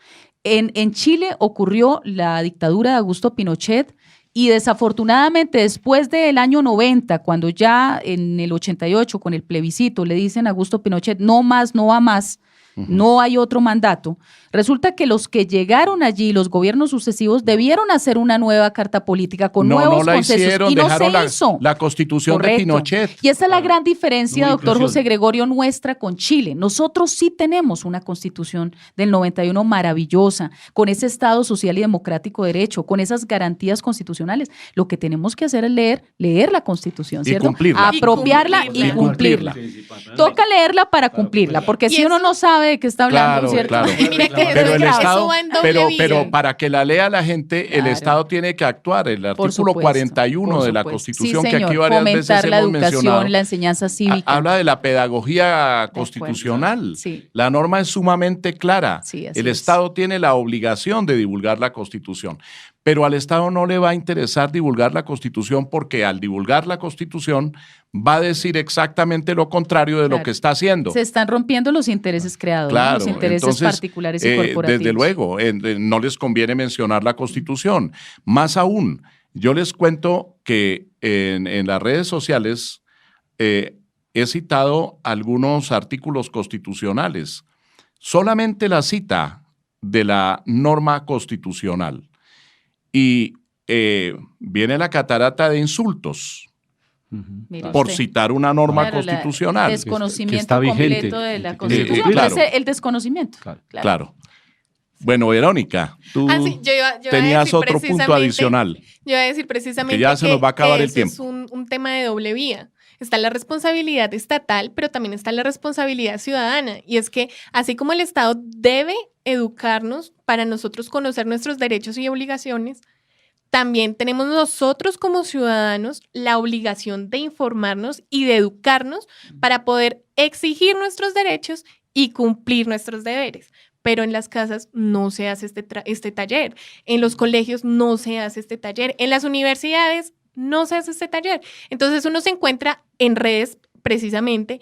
En Chile ocurrió la dictadura de Augusto Pinochet, y desafortunadamente después del año 90, cuando ya en el 88 con el plebiscito le dicen a Augusto Pinochet no más, no va más, no hay otro mandato, resulta que los que llegaron allí, los gobiernos sucesivos, debieron hacer una nueva carta política con nuevos concesos hicieron, y no dejaron se hizo. la constitución Correcto. de Pinochet. Y esa es la gran diferencia, No, doctor inclusión. José Gregorio, nuestra con Chile. Nosotros sí tenemos una constitución del 91 maravillosa, con ese Estado social y democrático de derecho, con esas garantías constitucionales. Lo que tenemos que hacer es leer la constitución, Y ¿cierto? cumplirla. Apropiarla Y y cumplirla. cumplirla. Toca leerla para cumplirla, porque Y si uno eso- no sabe de qué está hablando, Claro, ¿cierto? claro. Y mira que Pero el eso Estado, va en doble vía. pero para que la lea la gente, el Claro. Estado tiene que actuar. El Por artículo supuesto, 41 por de la supuesto. Constitución, Sí, que aquí señor. varias veces Fomentar la hemos mencionado, educación, la enseñanza cívica. habla de la pedagogía acuerdo. constitucional. Sí. La norma es sumamente clara. Sí, así El es. Estado tiene la obligación de divulgar la Constitución. Pero al Estado no le va a interesar divulgar la Constitución porque al divulgar la Constitución va a decir exactamente lo contrario de lo Claro. que está haciendo. Se están rompiendo los intereses creados, ¿no? Claro, Los intereses entonces, particulares y corporativos. desde luego, no les conviene mencionar la Constitución. Más aún, yo les cuento que en las redes sociales he citado algunos artículos constitucionales. Solamente la cita de la norma constitucional. Y viene la catarata de insultos Mire por usted. citar una norma Claro, constitucional. El desconocimiento Que está vigente, completo de la que Constitución. tiene que claro. Puede ser el desconocimiento. Claro. Claro. Bueno, Verónica, tú Sí, yo iba a tenías decir otro punto precisamente- adicional. Yo iba a decir precisamente Que ya se nos va a acabar el ese tiempo. es un tema de doble vía. Está la responsabilidad estatal, pero también está la responsabilidad ciudadana. Y es que así como el Estado debe educarnos para nosotros conocer nuestros derechos y obligaciones, también tenemos nosotros como ciudadanos la obligación de informarnos y de educarnos para poder exigir nuestros derechos y cumplir nuestros deberes. Pero en las casas no se hace este taller, en los colegios no se hace este taller, en las universidades no se hace este taller. Entonces uno se encuentra en redes precisamente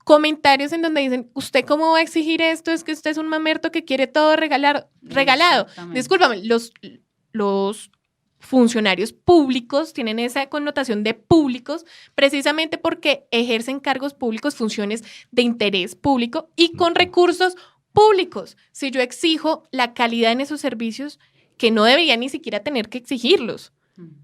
comentarios en donde dicen, ¿usted cómo va a exigir esto? Es que usted es un mamerto que quiere todo regalado. Exactamente. Discúlpame, los funcionarios públicos tienen esa connotación de públicos precisamente porque ejercen cargos públicos, funciones de interés público y con recursos públicos. Si yo exijo la calidad en esos servicios, que no debería ni siquiera tener que exigirlos,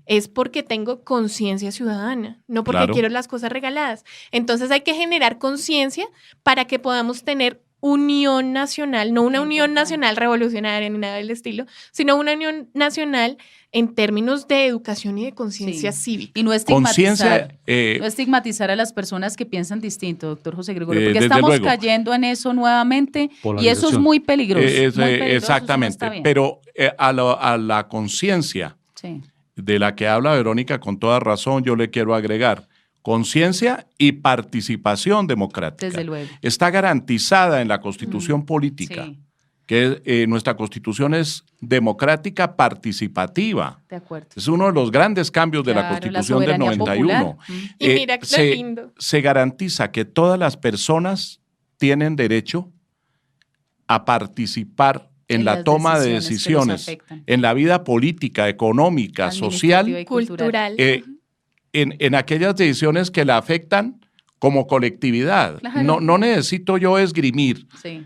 es porque tengo conciencia ciudadana, no porque Claro. quiero las cosas regaladas. Entonces hay que generar conciencia para que podamos tener unión nacional, no una unión nacional revolucionaria ni nada del estilo, sino una unión nacional en términos de educación y de conciencia Sí. cívica. Y no Conciencia, estigmatizar, no estigmatizar a las personas que piensan distinto, doctor José Gregorio, porque desde estamos luego. cayendo en eso nuevamente y eso es Polarización. muy peligroso. es, muy peligroso, eso no exactamente, está bien. pero a la conciencia Sí. de la que habla Verónica con toda razón, yo le quiero agregar conciencia y participación democrática. Desde luego. Está garantizada en la Constitución política, Sí, que nuestra Constitución es democrática participativa. de acuerdo. Es uno de los grandes cambios de la Claro, Constitución del soberanía 91. popular. Y mira qué se, lindo. se garantiza que todas las personas tienen derecho a participar en la las toma de decisiones que decisiones los afectan. en la vida política, económica, Administrativa social, y cultural. Cultural. en aquellas decisiones que la afectan como colectividad. Claro. No necesito yo esgrimir Sí.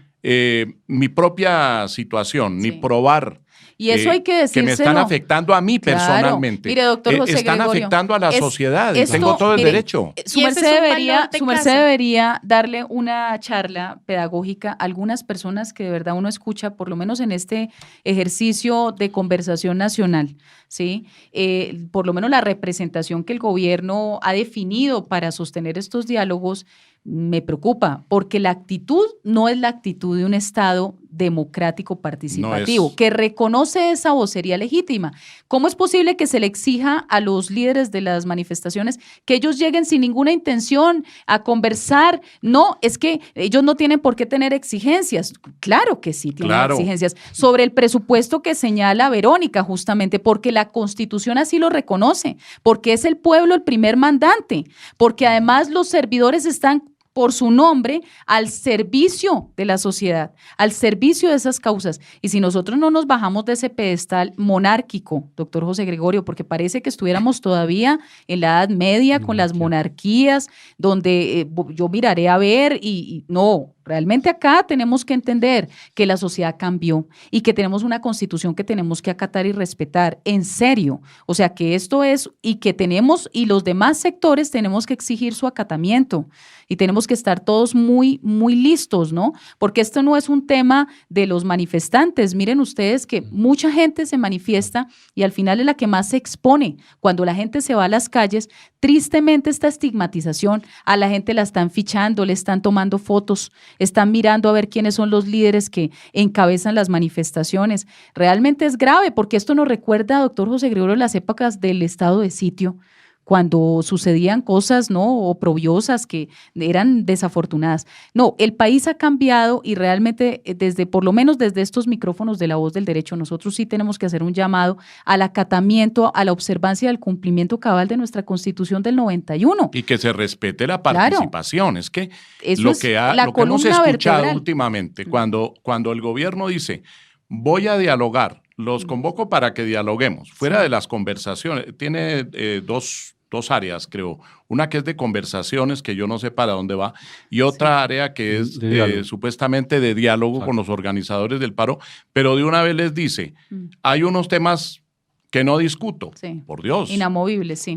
mi propia situación, ni Sí. probar Y eso hay que decírselo. Que me están afectando a mí personalmente. Mire, doctor José están Gregorio, afectando a la sociedad. esto, Tengo todo el derecho. Su Y ese merced, es un valor de su merced casa. debería darle una charla pedagógica a algunas personas que de verdad uno escucha, por lo menos en este ejercicio de conversación nacional, ¿sí? Por lo menos la representación que el gobierno ha definido para sostener estos diálogos me preocupa, porque la actitud no es la actitud de un Estado democrático participativo, No es. que reconoce esa vocería legítima. ¿Cómo es posible que se le exija a los líderes de las manifestaciones que ellos lleguen sin ninguna intención a conversar? No, es que ellos no tienen por qué tener exigencias. Claro que sí tienen exigencias sobre el presupuesto que señala Verónica, justamente porque la Constitución así lo reconoce, porque es el pueblo el primer mandante, porque además los servidores están por su nombre, al servicio de la sociedad, al servicio de esas causas. Y si nosotros no nos bajamos de ese pedestal monárquico, doctor José Gregorio, porque parece que estuviéramos todavía en la Edad Media con las monarquías, donde yo miraré a ver y no, realmente acá tenemos que entender que la sociedad cambió y que tenemos una constitución que tenemos que acatar y respetar, en serio. O sea, que esto es, y que tenemos, y los demás sectores tenemos que exigir su acatamiento y tenemos que estar todos muy, muy listos, ¿no? Porque esto no es un tema de los manifestantes. Miren ustedes que mucha gente se manifiesta y al final es la que más se expone. Cuando la gente se va a las calles, tristemente esta estigmatización a la gente la están fichando, le están tomando fotos, están mirando a ver quiénes son los líderes que encabezan las manifestaciones. Realmente es grave porque esto nos recuerda, doctor José Gregorio, las épocas del estado de sitio, cuando sucedían cosas, ¿no?, oprobiosas que eran desafortunadas. No, el país ha cambiado y realmente por lo menos desde estos micrófonos de La Voz del Derecho, nosotros sí tenemos que hacer un llamado al acatamiento, a la observancia del cumplimiento cabal de nuestra Constitución del 91. Y que se respete la participación. Claro. Es que eso lo es que hemos escuchado últimamente, cuando el gobierno dice, voy a dialogar, los convoco para que dialoguemos, fuera de las conversaciones, tiene dos áreas, creo. Una que es de conversaciones, que yo no sé para dónde va, y otra área que es supuestamente de diálogo con los organizadores del paro, pero de una vez les dice, hay unos temas que no discuto, por Dios. Inamovible, sí.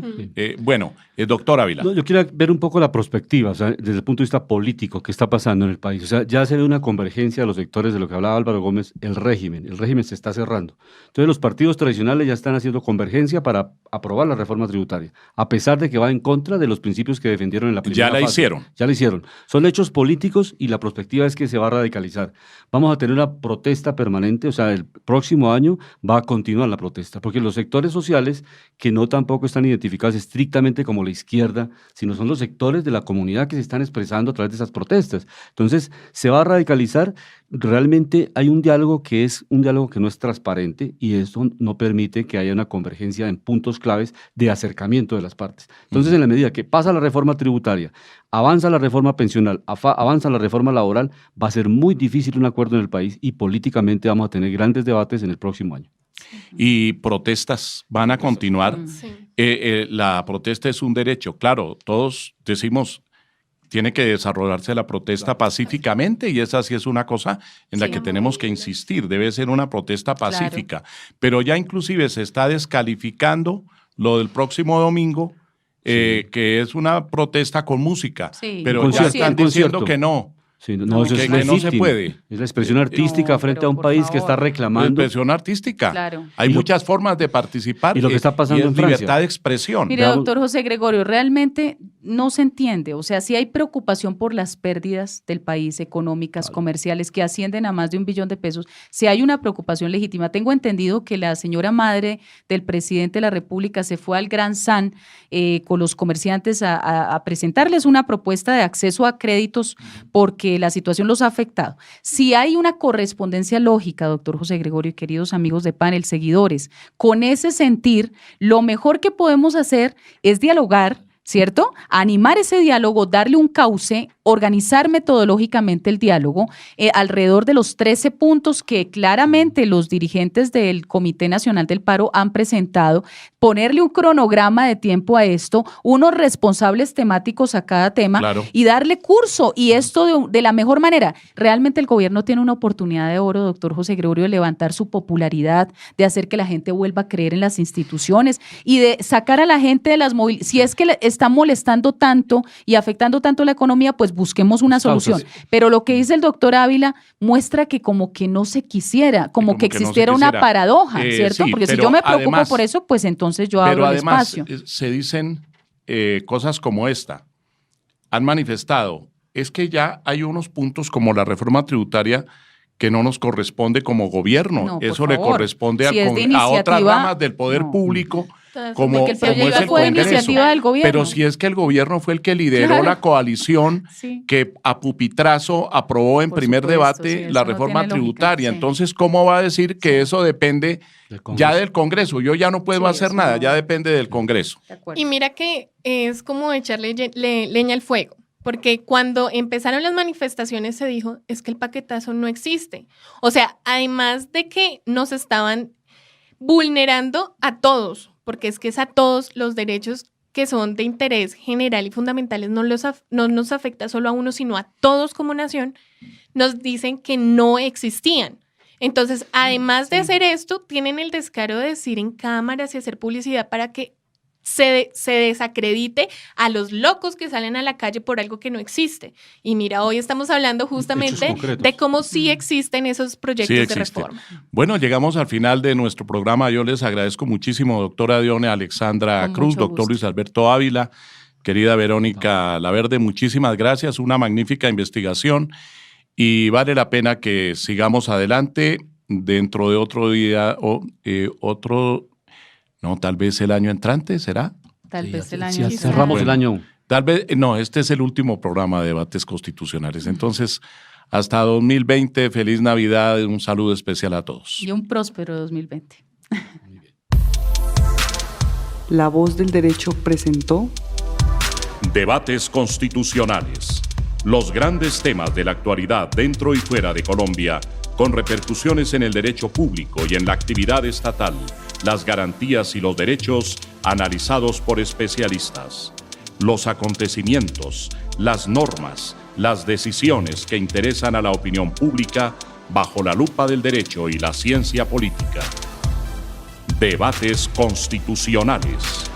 Bueno, doctor Ávila. No, yo quiero ver un poco la perspectiva, o sea, desde el punto de vista político, qué está pasando en el país. O sea, ya se ve una convergencia de los sectores de lo que hablaba Álvaro Gómez, el régimen se está cerrando. Entonces los partidos tradicionales ya están haciendo convergencia para aprobar la reforma tributaria, a pesar de que va en contra de los principios que defendieron en la primera fase. Ya la hicieron. Son hechos políticos y la perspectiva es que se va a radicalizar. Vamos a tener una protesta permanente, o sea, el próximo año va a continuar la protesta, porque los sectores sociales que no tampoco están identificados estrictamente como la izquierda, sino son los sectores de la comunidad que se están expresando a través de esas protestas. Entonces, se va a radicalizar. Realmente hay un diálogo que no es transparente y eso no permite que haya una convergencia en puntos claves de acercamiento de las partes. Entonces, en la medida que pasa la reforma tributaria, avanza la reforma pensional, avanza la reforma laboral, va a ser muy difícil un acuerdo en el país y políticamente vamos a tener grandes debates en el próximo año. Y protestas van a continuar. Sí. La protesta es un derecho. Claro, todos decimos, tiene que desarrollarse la protesta pacíficamente y esa sí es una cosa en la que tenemos que insistir. Debe ser una protesta pacífica. Pero ya inclusive se está descalificando lo del próximo domingo, que es una protesta con música. Sí. Pero ya están diciendo que no. Sí, no, eso es que no se puede. Es la expresión artística frente a un país que está reclamando. La expresión artística. Claro. Hay muchas formas de participar. Y lo que está pasando en Francia. Libertad de expresión. Mire, doctor José Gregorio, realmente no se entiende. O sea, sí hay preocupación por las pérdidas del país, económicas, comerciales, que ascienden a más de $1 billón. Sí hay una preocupación legítima. Tengo entendido que la señora madre del presidente de la República se fue al Gran San con los comerciantes a presentarles una propuesta de acceso a créditos porque la situación los ha afectado. Si hay una correspondencia lógica, doctor José Gregorio y queridos amigos de panel, seguidores, con ese sentir, lo mejor que podemos hacer es dialogar, ¿cierto? Animar ese diálogo, darle un cauce, organizar metodológicamente el diálogo alrededor de los 13 puntos que claramente los dirigentes del Comité Nacional del Paro han presentado, ponerle un cronograma de tiempo a esto, unos responsables temáticos a cada tema y darle curso, y esto de la mejor manera. Realmente el gobierno tiene una oportunidad de oro, doctor José Gregorio, de levantar su popularidad, de hacer que la gente vuelva a creer en las instituciones y de sacar a la gente de las movilidades. Si es que le está molestando tanto y afectando tanto la economía, pues busquemos una solución. Pero lo que dice el doctor Ávila muestra que como que no se quisiera, como que existiera una paradoja, ¿cierto? Sí, porque si yo me preocupo además, por eso, pues entonces yo abro el espacio. Pero además se dicen cosas como esta. Han manifestado, es que ya hay unos puntos como la reforma tributaria que no nos corresponde como gobierno. No, eso por le favor. corresponde Si a otras ramas del poder público. Como porque el proyecto fue de iniciativa del gobierno. Pero si es que el gobierno fue el que lideró la coalición que a pupitrazo aprobó en primer debate la reforma tributaria. Entonces, ¿cómo va a decir que eso depende ya del Congreso? Yo ya no puedo hacer nada, ya depende del Congreso. Y mira que es como echarle leña al fuego. Porque cuando empezaron las manifestaciones se dijo, es que el paquetazo no existe. O sea, además de que nos estaban vulnerando a todos, porque es que es a todos los derechos que son de interés general y fundamentales, no nos afecta solo a uno, sino a todos como nación, nos dicen que no existían. Entonces, además de hacer esto, tienen el descaro de decir en cámaras y hacer publicidad para que se desacredite a los locos que salen a la calle por algo que no existe. Y mira, hoy estamos hablando justamente de cómo sí existen esos proyectos de reforma. Bueno, llegamos al final de nuestro programa. Yo les agradezco muchísimo, doctora Dione Alexandra Cruz, doctor Luis Alberto Ávila, querida Verónica Laverde, muchísimas gracias. Una magnífica investigación y vale la pena que sigamos adelante dentro de otro día o no, tal vez el año entrante, ¿será? Tal vez el año entrante. Cerramos el año. Tal vez, no, este es el último programa de debates constitucionales. Entonces, hasta 2020, feliz Navidad, un saludo especial a todos. Y un próspero 2020. La Voz del Derecho presentó Debates constitucionales. Los grandes temas de la actualidad dentro y fuera de Colombia, con repercusiones en el derecho público y en la actividad estatal, las garantías y los derechos analizados por especialistas. Los acontecimientos, las normas, las decisiones que interesan a la opinión pública bajo la lupa del derecho y la ciencia política. Debates constitucionales.